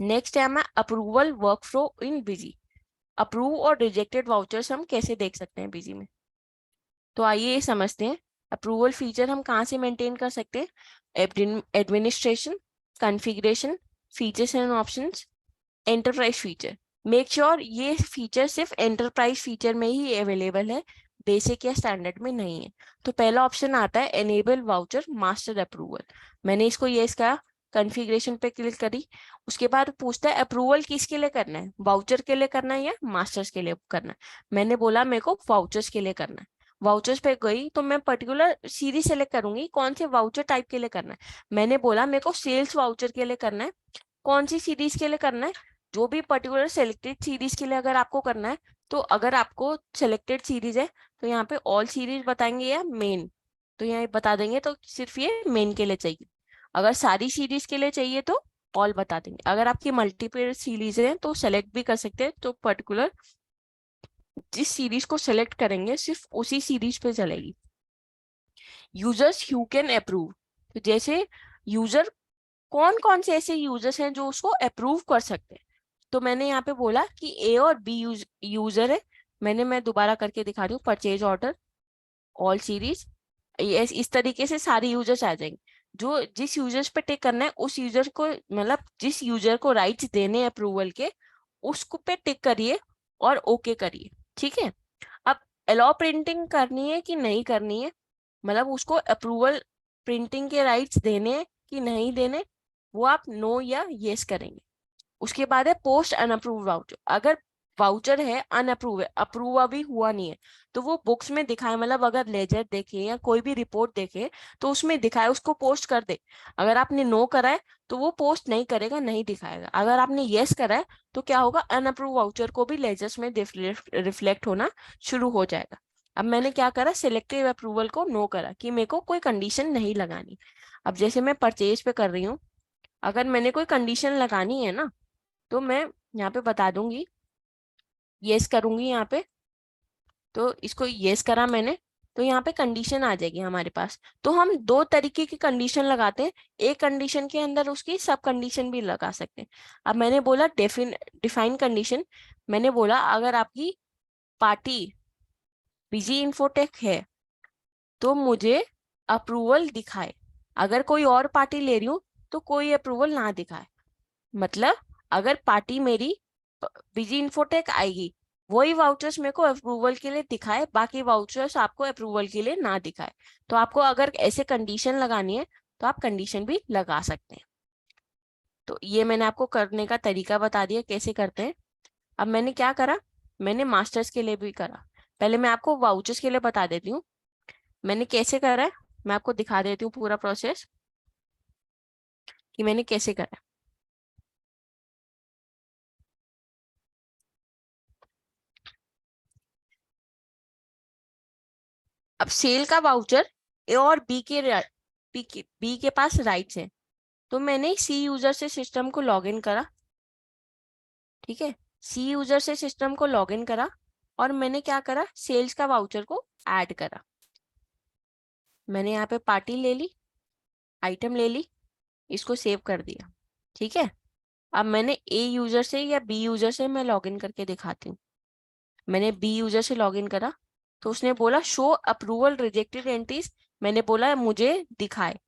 S1: नेक्स्ट है हमारा अप्रूवल वर्कफ्लो इन बिजी। अप्रूव और रिजेक्टेड वाउचर्स हम कैसे देख सकते हैं बिजी में, तो आइए ये समझते हैं। अप्रूवल फीचर हम कहाँ से मेंटेन कर सकते हैं, administration, configuration, features and options, enterprise feature. Make sure ये फीचर सिर्फ एंटरप्राइज फीचर में ही अवेलेबल है, बेसिक या स्टैंडर्ड में नहीं है। तो पहला ऑप्शन आता है एनेबल वाउचर मास्टर अप्रूवल। मैंने इसको ये इसका कॉन्फ़िगरेशन पे क्लिक करी। उसके बाद पूछता है अप्रूवल किसके लिए करना है, वाउचर के लिए करना है या मास्टर्स के लिए करना है। मैंने बोला मेरे को वाउचर्स के लिए करना है। वाउचर्स पे गई तो मैं पर्टिकुलर सीरीज सेलेक्ट करूंगी कौन से वाउचर टाइप के लिए करना है। मैंने बोला मेरे को सेल्स वाउचर के लिए करना है। कौन सी सीरीज के लिए करना है, जो भी पर्टिकुलर सेलेक्टेड सीरीज के लिए अगर आपको करना है, तो अगर आपको सेलेक्टेड सीरीज है तो यहाँ पे ऑल सीरीज बताएंगे या मेन, तो यहाँ बता देंगे तो सिर्फ ये मेन के लिए चाहिए। अगर सारी सीरीज के लिए चाहिए तो ऑल बता देंगे। अगर आपकी मल्टीपल सीरीज है तो सेलेक्ट भी कर सकते हैं, तो पर्टिकुलर जिस सीरीज को सेलेक्ट करेंगे सिर्फ उसी सीरीज पे चलेगी। यूजर्स हु कैन अप्रूव, तो जैसे यूजर कौन कौन से ऐसे यूजर्स हैं जो उसको अप्रूव कर सकते हैं। तो मैंने यहाँ पे बोला कि ए और बी यूजर है। मैं दोबारा करके दिखा रही हूँ, परचेज ऑर्डर, ऑल सीरीज, इस तरीके से सारे यूजर्स आ जाएंगे। जो जिस यूजर्स पे टिक करना है उस यूजर को, मतलब जिस यूजर को राइट्स देने अप्रूवल के, उसको पे टिक करिए और ओके करिए। ठीक है। अब अलाउ प्रिंटिंग करनी है कि नहीं करनी है, मतलब उसको अप्रूवल प्रिंटिंग के राइट्स देने हैं कि नहीं देने, वो आप नो या येस करेंगे। उसके बाद है पोस्ट अनअप्रूव्ड वाउचर। अगर वाउचर है अनअप्रूव है, अप्रूव अभी हुआ नहीं है, तो वो बुक्स में दिखाए, मतलब अगर लेजर देखे या कोई भी रिपोर्ट देखे तो उसमें दिखाए, उसको पोस्ट कर दे। अगर आपने नो करा है तो वो पोस्ट नहीं करेगा, नहीं दिखाएगा। अगर आपने यस करा है तो क्या होगा, अनअप्रूव वाउचर को भी लेजर्स में रिफ्लेक्ट होना शुरू हो जाएगा। अब मैंने क्या करा, सिलेक्टिव अप्रूवल को नो करा कि मेरे को कोई कंडीशन नहीं लगानी। अब जैसे मैं परचेज पे कर रही हूँ, अगर मैंने कोई कंडीशन लगानी है ना, तो मैं यहाँ पे बता दूंगी, यस करूंगी यहाँ पे। तो इसको यस करा मैंने, तो यहाँ पे कंडीशन आ जाएगी हमारे पास। तो हम दो तरीके की कंडीशन लगाते हैं, एक कंडीशन के अंदर उसकी सब कंडीशन भी लगा सकते हैं। अब मैंने बोला डिफाइन कंडीशन। मैंने बोला अगर आपकी पार्टी बिजी इन्फोटेक है तो मुझे अप्रूवल दिखाए, अगर कोई और पार्टी ले रही हूँ तो कोई अप्रूवल ना दिखाए। मतलब अगर पार्टी मेरी बिजी इन्फोटेक आएगी, वही वाउचर्स मेरे को अप्रूवल के लिए दिखाए, बाकी वाउचर्स आपको अप्रूवल के लिए ना दिखाए। तो आपको अगर ऐसे कंडीशन लगानी है तो आप कंडीशन भी लगा सकते हैं। तो ये मैंने आपको करने का तरीका बता दिया कैसे करते हैं। अब मैंने क्या करा, मैंने मास्टर्स के लिए भी करा। पहले मैं आपको वाउचर्स के लिए बता देती हूँ मैंने कैसे करा है। मैं आपको दिखा देती हूँ पूरा प्रोसेस कि मैंने कैसे करा है। अब सेल का वाउचर ए और बी के पास राइट्स है, तो मैंने सी यूजर से सिस्टम को लॉगिन करा। ठीक है, सी यूजर से सिस्टम को लॉगिन करा और मैंने क्या करा, सेल्स का वाउचर को ऐड करा। मैंने यहाँ पे पार्टी ले ली, आइटम ले ली, इसको सेव कर दिया। ठीक है, अब मैंने ए यूजर से या बी यूजर से मैं लॉगिन करके दिखाती हूँ। मैंने बी यूजर से लॉगिन करा, तो उसने बोला शो अप्रूवल रिजेक्टेड एंट्रीज। मैंने बोला मुझे दिखाए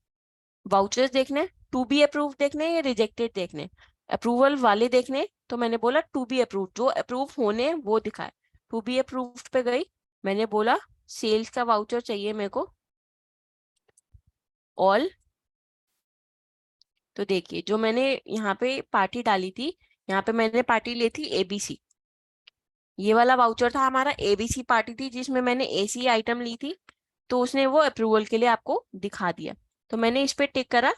S1: वाउचर्स देखने, टू बी अप्रूव देखने या रिजेक्टेड देखने, अप्रूवल वाले देखने। तो मैंने बोला टू बी अप्रूव, जो अप्रूव होने वो दिखाए। टू बी अप्रूव पे गई, मैंने बोला सेल्स का वाउचर चाहिए मेरे को, ऑल। तो देखिए जो मैंने यहाँ पे पार्टी डाली थी, यहाँ पे मैंने पार्टी ली थी एबीसी। ये वाला वाउचर था हमारा, एबीसी पार्टी थी जिसमें मैंने एसी आइटम ली थी, तो उसने वो अप्रूवल के लिए आपको दिखा दिया। तो मैंने इस पे टिक करा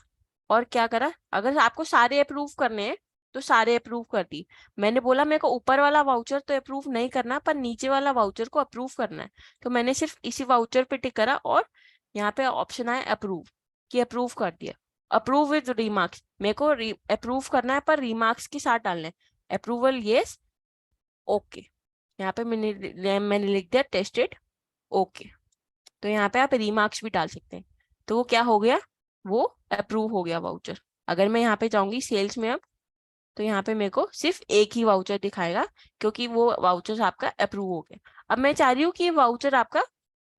S1: और क्या करा, अगर आपको सारे अप्रूव करने हैं तो सारे अप्रूव कर दी। मैंने बोला मेरे को ऊपर वाला वाउचर तो अप्रूव नहीं करना, पर नीचे वाला वाउचर को अप्रूव करना है। तो मैंने सिर्फ इसी वाउचर पे टिक करा और यहाँ पे ऑप्शन आया अप्रूव, कि अप्रूव कर दिया। अप्रूव विद रिमार्क्स, मेरे को अप्रूव करना है पर रिमार्क्स के साथ डालना है। Approval yes, okay. यहाँ पे मैंने लिख दिया टेस्टेड, ओके। तो यहाँ पे आप रिमार्क्स भी डाल सकते हैं। तो वो क्या हो गया, वो अप्रूव हो गया वाउचर। अगर मैं यहाँ पे जाऊंगी सेल्स में अब, तो यहाँ पे मेरे को सिर्फ एक ही वाउचर दिखाएगा, क्योंकि वो वाउचर आपका अप्रूव हो गया। अब मैं चाह रही हूँ कि वाउचर आपका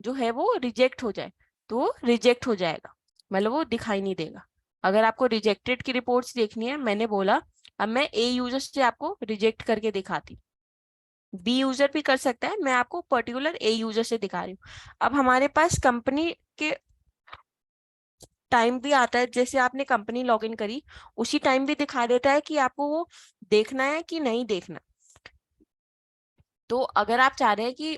S1: जो है वो रिजेक्ट हो जाए, तो वो रिजेक्ट हो जाएगा, मतलब वो दिखाई नहीं देगा। अगर आपको रिजेक्टेड की रिपोर्ट्स देखनी है, मैंने बोला अब मैं ए यूजर से आपको रिजेक्ट करके दिखाती, बी यूजर भी कर सकता है, मैं आपको पर्टिकुलर ए यूजर से दिखा रही हूँ। अब हमारे पास कंपनी के टाइम भी आता है, जैसे आपने कंपनी लॉगिन करी उसी टाइम भी दिखा देता है कि आपको वो देखना है कि नहीं देखना। तो अगर आप चाह रहे हैं कि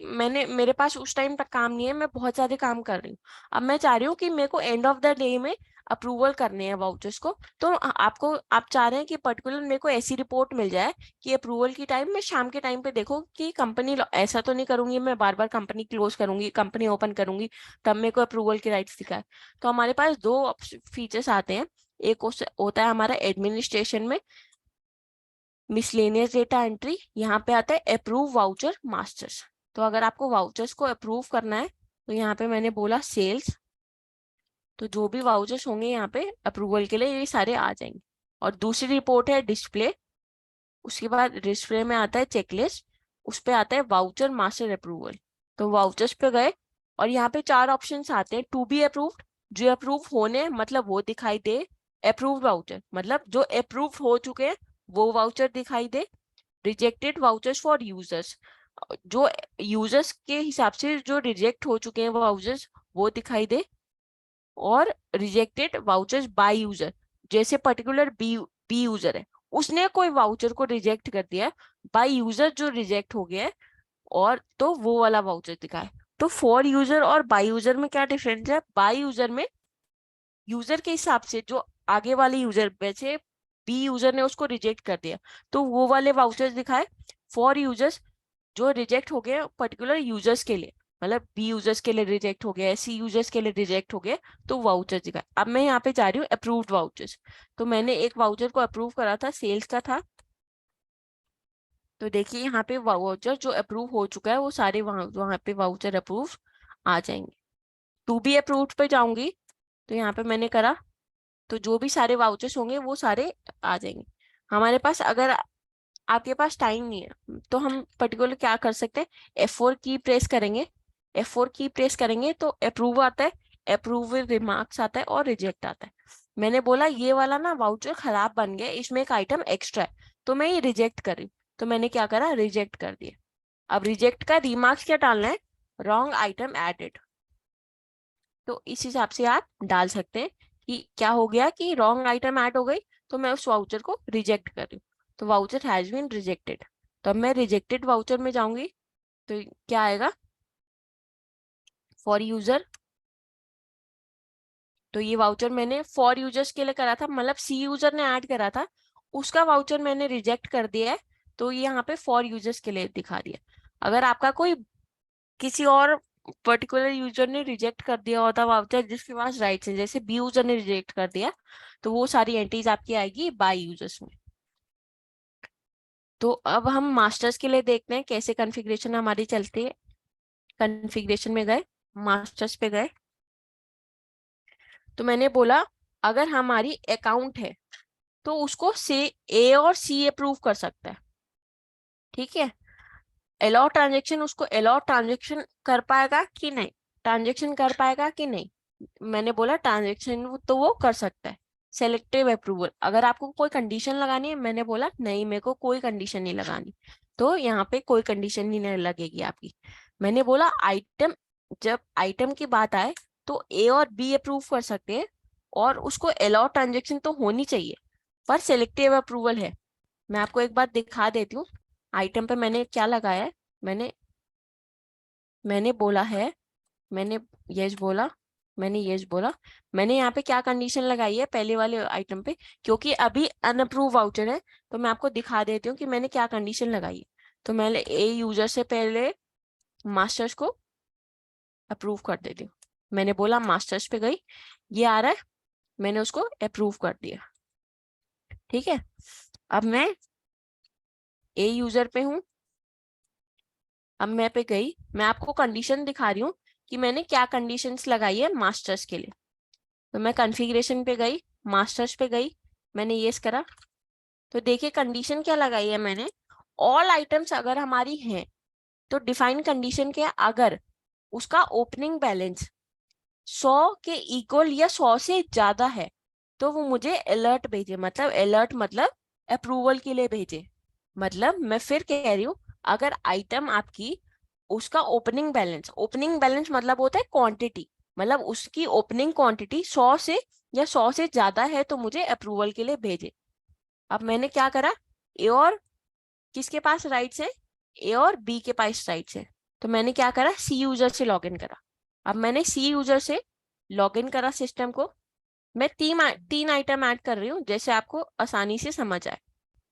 S1: मेरे पास उस टाइम तक काम नहीं है, मैं बहुत सारे काम कर रही हूँ, अब मैं चाह रही हूँ कि मेरे को एंड ऑफ द डे में अप्रूवल करने हैं वाउचर्स को, तो आपको आप चाह रहे हैं कि पर्टिकुलर मेरे को ऐसी रिपोर्ट मिल जाए कि अप्रूवल की टाइम में शाम के टाइम पे देखो कि कंपनी, ऐसा तो नहीं करूंगी मैं बार बार कंपनी क्लोज करूंगी कंपनी ओपन करूंगी तब मेरे को अप्रूवल के राइट्स दिखाए। तो हमारे पास दो फीचर्स आते हैं, एक होता है हमारा एडमिनिस्ट्रेशन में मिसलेनियस डेटा एंट्री, यहाँ पे आता है अप्रूव वाउचर मास्टर्स। तो अगर आपको वाउचर्स को अप्रूव करना है तो यहाँ पे मैंने बोला सेल्स, तो जो भी वाउचर्स होंगे यहाँ पे अप्रूवल के लिए ये सारे आ जाएंगे। और दूसरी रिपोर्ट है डिस्प्ले, उसके बाद डिस्प्ले में आता है चेकलिस्ट, उस पे आता है वाउचर मास्टर अप्रूवल। तो वाउचर्स पे गए और यहाँ पे चार ऑप्शंस आते हैं, टू बी अप्रूव्ड, जो अप्रूव होने मतलब वो दिखाई दे, अप्रूव्ड वाउचर मतलब जो अप्रूव हो चुके हैं वो वाउचर दिखाई दे, रिजेक्टेड वाउचर्स फॉर यूजर्स, जो यूजर्स के हिसाब से जो रिजेक्ट हो चुके हैं वाउचर्स वो दिखाई दे, और रिजेक्टेड वाउचर्स बाय यूजर, जैसे पर्टिकुलर बी बी यूजर है, उसने कोई वाउचर को रिजेक्ट कर दिया है, बाई यूजर जो रिजेक्ट हो गया है, और तो वो वाला वाउचर दिखाए। तो फॉर यूजर और बाई यूजर में क्या डिफरेंस है? बाई यूजर में यूजर के हिसाब से जो आगे वाले यूजर, वैसे बी यूजर ने उसको रिजेक्ट कर दिया तो वो वाले वाउचर्स दिखाए। फॉर यूजर्स जो रिजेक्ट हो गए पर्टिकुलर यूजर्स के लिए, मतलब बी यूजर्स के लिए रिजेक्ट हो गया, सी यूजर्स के लिए रिजेक्ट हो गए, तो वाउचर्स दिखाए। अब मैं यहाँ पे जा रही हूँ अप्रूव्ड वाउचर्स। तो मैंने एक वाउचर को अप्रूव करा था, सेल्स का था। तो देखिए यहाँ पे वाउचर जो अप्रूव हो चुका है वो सारे वहां पे वाउचर अप्रूव आ जाएंगे। टू बी अप्रूव्ड पे जाऊंगी तो यहाँ पे मैंने करा, तो जो भी सारे वाउचर्स होंगे वो सारे आ जाएंगे हमारे पास। अगर आपके पास टाइम नहीं है तो हम पर्टिकुलर क्या कर सकते हैं, F4 की प्रेस करेंगे। F4 की प्रेस करेंगे तो अप्रूव आता है, अप्रूव रिमार्क्स आता है और रिजेक्ट आता है। मैंने बोला ये वाला ना वाउचर खराब बन गया, इसमें एक आइटम एक्स्ट्रा है, तो मैं ये रिजेक्ट कर रही हूँ। तो मैंने क्या करा, रिजेक्ट कर दिया। अब रिजेक्ट का रिमार्क्स क्या डालना है, रॉन्ग आइटम एडेड। तो इस हिसाब से आप डाल सकते हैं कि क्या हो गया कि रॉन्ग आइटम ऐड हो गई, तो मैं उस वाउचर को रिजेक्ट कर रही हूँ। तो वाउचर हैज बीन रिजेक्टेड। तो अब मैं रिजेक्टेड वाउचर में जाऊंगी तो क्या आएगा, फॉर यूजर। तो ये वाउचर मैंने फॉर यूजर्स के लिए करा था, मतलब सी यूजर ने ऐड करा था, उसका वाउचर मैंने रिजेक्ट कर दिया है, तो ये यहाँ पे फॉर यूजर्स के लिए दिखा दिया। अगर आपका कोई किसी और पर्टिकुलर यूजर ने रिजेक्ट कर दिया होता वाउचर जिसके पास राइट्स है, जैसे बी यूजर ने रिजेक्ट कर दिया, तो वो सारी एंट्रीज आपकी आएगी बाय यूजर्स में। तो अब हम मास्टर्स के लिए देखते हैं कैसे कॉन्फ़िगरेशन हमारी चलती है। कॉन्फ़िगरेशन में गए, मास्टर्स पे गए, तो मैंने बोला अगर हमारी अकाउंट है तो उसको से ए और सी अप्रूव कर सकता है, ठीक है। अलाउ ट्रांजेक्शन, उसको अलाउ ट्रांजेक्शन कर पाएगा कि नहीं, ट्रांजेक्शन कर पाएगा कि नहीं। मैंने बोला ट्रांजेक्शन तो वो कर सकता है। सेलेक्टिव अप्रूवल, अगर आपको कोई कंडीशन लगानी है, मैंने बोला नहीं मेरे को कोई कंडीशन नहीं लगानी, तो यहाँ पे कोई कंडीशन नहीं लगेगी आपकी। मैंने बोला आइटम, जब आइटम की बात आए तो ए और बी अप्रूव कर सकते हैं, और उसको अलाउ ट्रांजेक्शन तो होनी चाहिए, पर सेलेक्टिव अप्रूवल है। मैं आपको एक बात दिखा देती हूँ। आइटम पे मैंने क्या लगाया है, मैंने मैंने बोला है, मैंने यस बोला, मैंने यस बोला। मैंने यहाँ पे क्या कंडीशन लगाई है पहले वाले आइटम पे, क्योंकि अभी अनअप्रूव वाउचर है, तो मैं आपको दिखा देती हूँ कि मैंने क्या कंडीशन लगाई है। तो मैंने ए यूजर से पहले मास्टर्स को अप्रूव कर देती हूँ। मैंने बोला मास्टर्स पे गई, ये आ रहा है, मैंने उसको अप्रूव कर दिया, ठीक है। अब मैं ए यूजर पे हूँ, अब मैं पे गई, मैं आपको कंडीशन दिखा रही हूँ कि मैंने क्या कंडीशंस लगाई है मास्टर्स के लिए। तो मैं कॉन्फ़िगरेशन पे गई, मास्टर्स पे गई, मैंने यस करा। तो देखिए कंडीशन क्या लगाई है मैंने, ऑल आइटम्स अगर हमारी हैं तो डिफाइन कंडीशन क्या है, अगर उसका ओपनिंग बैलेंस 100 के इक्वल या 100 से ज्यादा है तो वो मुझे अलर्ट भेजे, मतलब अलर्ट मतलब अप्रूवल के लिए भेजे। मतलब मैं फिर कह रही हूँ, अगर आइटम आपकी उसका ओपनिंग बैलेंस मतलब होता है क्वांटिटी, मतलब उसकी ओपनिंग क्वांटिटी 100 से या 100 से ज्यादा है तो मुझे अप्रूवल के लिए भेजे। अब मैंने क्या करा, ए और किसके पास राइट्स है, ए और बी के पास राइट्स है, तो मैंने क्या करा, सी यूजर से लॉगिन करा। अब मैंने सी यूजर से लॉगिन करा सिस्टम को। मैं तीन आइटम ऐड कर रही हूँ जैसे आपको आसानी से समझ आए।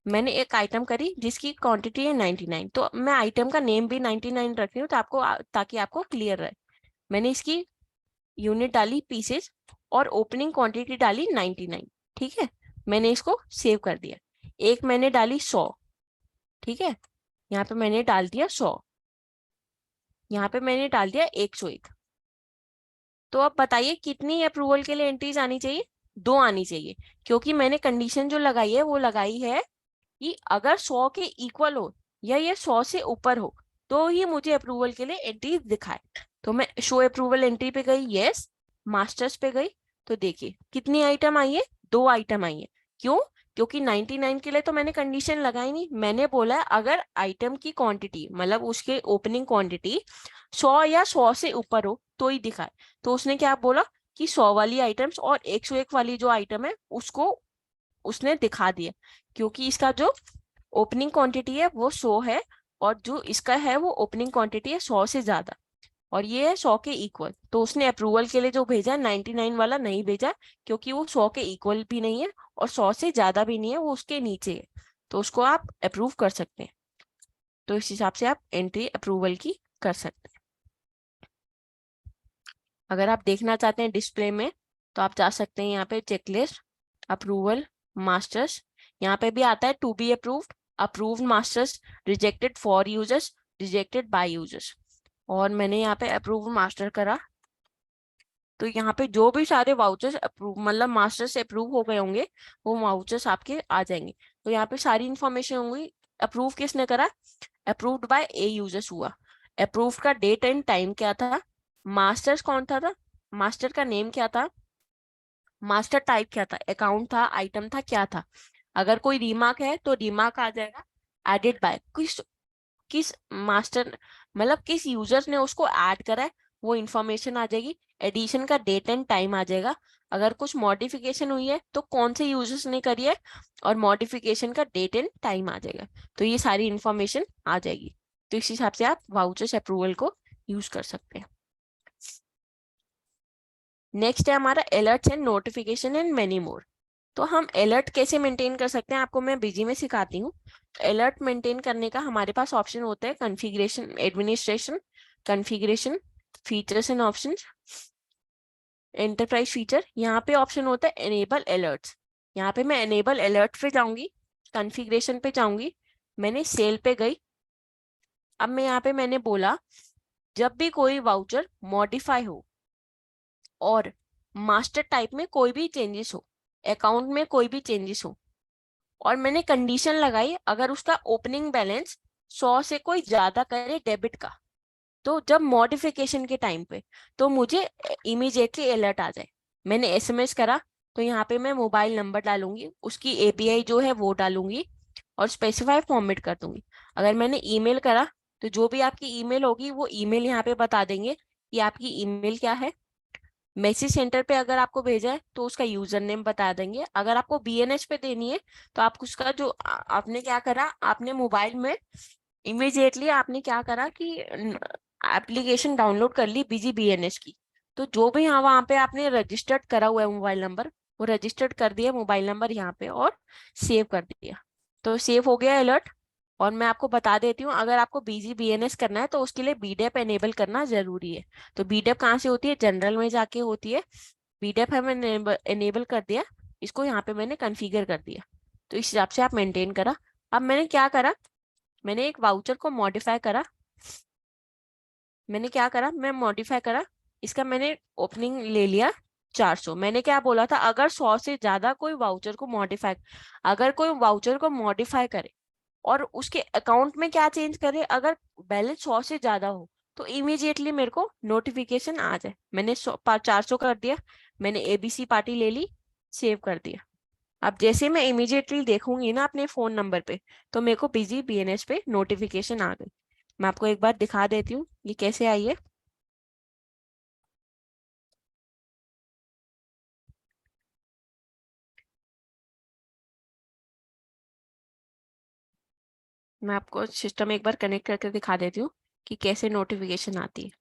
S1: मैंने एक आइटम करी जिसकी क्वांटिटी है 99, तो मैं आइटम का नेम भी 99 रख रही हूँ तो आपको, ताकि आपको क्लियर रहे। मैंने इसकी यूनिट डाली पीसेस और ओपनिंग क्वांटिटी डाली 99, ठीक है। मैंने इसको सेव कर दिया। एक मैंने डाली 100, ठीक है, यहाँ पे मैंने डाल दिया 100, यहाँ पे मैंने डाल दिया 101। तो अब बताइए कितनी अप्रूवल के लिए एंट्रीज आनी चाहिए, 2 आनी चाहिए, क्योंकि मैंने कंडीशन जो लगाई है वो लगाई है कि अगर 100 के इक्वल हो या ये 100 से ऊपर हो तो ही मुझे अप्रूवल के लिए एंट्री दिखाए। तो मैं शो अप्रूवल एंट्री पे गई, यस, मास्टर्स पे गई, तो देखिए कितनी आइटम आई है, 2 आइटम आई है। क्यों? क्योंकि 99 के लिए तो मैंने कंडीशन लगाई नहीं, मैंने बोला अगर आइटम की क्वांटिटी मतलब उसके ओपनिंग क्वांटिटी 100 या 100 से ऊपर हो तो ही दिखाए। तो उसने क्या बोला कि 100 वाली आइटम्स और 101 वाली जो आइटम है उसको उसने दिखा दिया, क्योंकि इसका जो ओपनिंग क्वांटिटी है वो 100 है, और जो इसका है वो ओपनिंग क्वांटिटी है 100 से ज्यादा, और ये है 100 के इक्वल। तो उसने अप्रूवल के लिए जो भेजा है 99 वाला नहीं भेजा, क्योंकि वो 100 के इक्वल भी नहीं है और 100 से ज्यादा भी नहीं है, वो उसके नीचे है। तो उसको आप अप्रूव कर सकते हैं। तो इस हिसाब से आप एंट्री अप्रूवल की कर सकते हैं। अगर आप देखना चाहते हैं डिस्प्ले में, तो आप जा सकते हैं यहाँ पे चेकलिस्ट, अप्रूवल, मास्टर्स। यहाँ पे भी आता है to be approved, approved masters, rejected for users, rejected by users. और मैंने यहाँ पे अप्रूव्ड मास्टर करा, तो यहाँ पे जो भी सारे वाउचर्स अप्रूव मतलब मास्टर से अप्रूव हो गए होंगे, वो वाउचर्स आपके आ जाएंगे। तो यहाँ पे सारी इंफॉर्मेशन होंगी। अप्रूव किसने करा, अप्रूव्ड बाय ए यूजर्स हुआ। अप्रूव का डेट एंड टाइम क्या था, मास्टर्स कौन था, मास्टर का नेम क्या था, मास्टर टाइप क्या था, अकाउंट था, आइटम था, क्या था। अगर कोई रिमार्क है तो रिमार्क आ जाएगा, एडिट बाय किस किस मास्टर मतलब किस यूजर ने उसको ऐड करा है, वो इन्फॉर्मेशन आ जाएगी। एडिशन का डेट एंड टाइम आ जाएगा। अगर कुछ मॉडिफिकेशन हुई है तो कौन से यूजर्स ने करी है, और मॉडिफिकेशन का डेट एंड टाइम आ जाएगा। तो ये सारी इन्फॉर्मेशन आ जाएगी। तो इस हिसाब से आप वाउचर्स अप्रूवल को यूज कर सकते हैं। नेक्स्ट है हमारा alerts and notification and many more. तो हम अलर्ट कैसे मेंटेन कर सकते हैं, आपको मैं बिजी में सिखाती हूँ। अलर्ट मेंटेन करने का हमारे पास ऑप्शन होता है configuration, administration, configuration, features and options, enterprise feature. यहाँ पे ऑप्शन होता है एनेबल अलर्ट्स। यहाँ पे मैं एनेबल अलर्ट पे जाऊंगी, कॉन्फ़िगरेशन पे जाऊंगी, मैंने सेल पे गई। अब मैं यहाँ पे मैंने बोला जब भी कोई वाउचर मॉडिफाई हो और मास्टर टाइप में कोई भी चेंजेस हो, अकाउंट में कोई भी चेंजेस हो, और मैंने कंडीशन लगाई अगर उसका ओपनिंग बैलेंस 100 से कोई ज्यादा करे डेबिट का, तो जब मॉडिफिकेशन के टाइम पे तो मुझे इमीडिएटली अलर्ट आ जाए। मैंने एसएमएस करा, तो यहाँ पे मैं मोबाइल नंबर डालूंगी, उसकी एपीआई जो है वो डालूंगी, और स्पेसिफाई फॉर्मेट कर दूंगी। अगर मैंने ईमेल करा, तो जो भी आपकी ईमेल होगी वो ईमेल यहाँ पे बता देंगे कि आपकी ईमेल क्या है। मैसेज सेंटर पे अगर आपको भेजा है तो उसका यूजर नेम बता देंगे। अगर आपको बीएनएस पे देनी है, तो आप उसका जो आपने क्या करा, आपने मोबाइल में इमीडिएटली आपने क्या करा कि एप्लीकेशन डाउनलोड कर ली बिजी बीएनएस की। तो जो भी यहाँ वहाँ पे आपने रजिस्टर्ड करा हुआ है मोबाइल नंबर, वो रजिस्टर्ड कर दिया मोबाइल नंबर यहाँ पे और सेव कर दिया। तो सेव हो गया अलर्ट। और मैं आपको बता देती हूँ, अगर आपको बीजी बीएनएस करना है तो उसके लिए बीडेप एनेबल करना जरूरी है। तो बीडेप कहाँ से होती है, जनरल में जाके होती है। बीडेप हमने एनेबल कर दिया, इसको यहाँ पे मैंने कॉन्फ़िगर कर दिया। तो इस हिसाब से आप मेंटेन करा। अब मैंने क्या करा, मैंने एक वाउचर को मॉडिफाई करा। मैंने क्या करा, मैं मॉडिफाई करा, इसका मैंने ओपनिंग ले लिया 400। मैंने क्या बोला था, अगर 100 से ज्यादा कोई वाउचर को मॉडिफाई, अगर कोई वाउचर को मॉडिफाई करे और उसके अकाउंट में क्या चेंज करे, अगर बैलेंस 100 से ज्यादा हो, तो इमीडिएटली मेरे को नोटिफिकेशन आ जाए। मैंने 400 कर दिया, मैंने एबीसी पार्टी ले ली, सेव कर दिया। अब जैसे मैं इमीडिएटली देखूंगी ना अपने फोन नंबर पे, तो मेरे को बिजी बीएनएस पे नोटिफिकेशन आ गई। मैं आपको एक बार दिखा देती हूँ ये कैसे आई है। मैं आपको सिस्टम एक बार कनेक्ट करके दिखा देती हूँ कि कैसे नोटिफिकेशन आती है।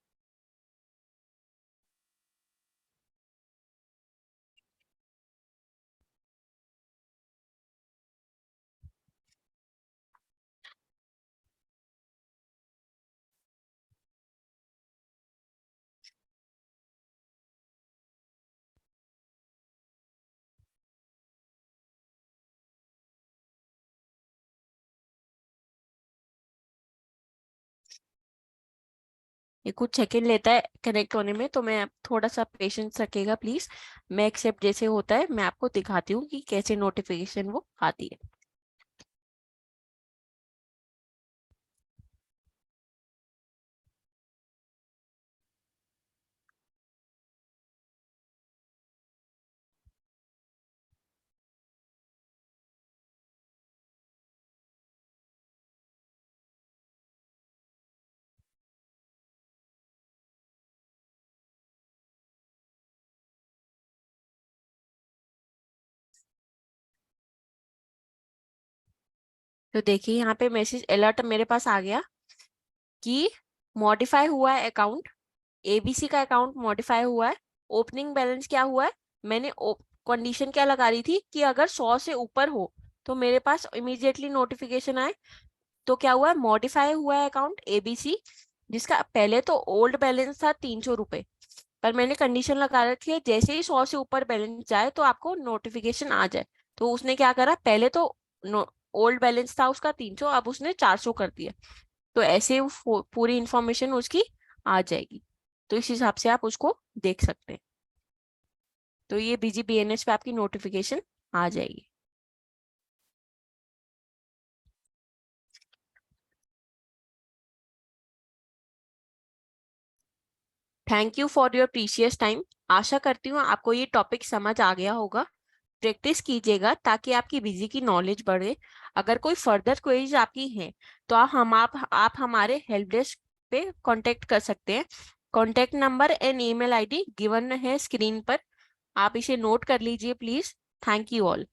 S1: ये कुछ सेकंड लेता है कनेक्ट होने में, तो मैं थोड़ा सा पेशेंस रखिएगा प्लीज। मैं एक्सेप्ट जैसे होता है मैं आपको दिखाती हूँ कि कैसे नोटिफिकेशन वो आती है। तो देखिए यहाँ पे मैसेज अलर्ट मेरे पास आ गया कि मॉडिफाई हुआ है अकाउंट, एबीसी का अकाउंट मॉडिफाई हुआ है। ओपनिंग बैलेंस क्या हुआ है, मैंने कंडीशन क्या लगा रही थी कि अगर 100 से ऊपर हो तो मेरे पास इमीडिएटली नोटिफिकेशन आए। तो क्या हुआ है, मॉडिफाई हुआ है अकाउंट एबीसी, जिसका पहले तो ओल्ड बैलेंस था 300 रुपए, पर मैंने कंडीशन लगा रखी है जैसे ही 100 से ऊपर बैलेंस जाए तो आपको नोटिफिकेशन आ जाए। तो उसने क्या करा, पहले तो ओल्ड बैलेंस था उसका 300, अब उसने 400 कर दिया। तो ऐसे पूरी इंफॉर्मेशन उसकी आ जाएगी। तो इस हिसाब से आप उसको देख सकते हैं। तो ये BGBNH पे आपकी नोटिफिकेशन आ जाएगी। Thank you for your precious time. आशा करती हूँ आपको ये टॉपिक समझ आ गया होगा। प्रैक्टिस कीजिएगा ताकि आपकी बिजी की नॉलेज बढ़े। अगर कोई फर्दर क्वेरीज आपकी हैं तो आप हमारे हेल्प डेस्क पे कांटेक्ट कर सकते हैं। Contact number and email ID given है स्क्रीन पर, आप इसे नोट कर लीजिए प्लीज। Thank you all.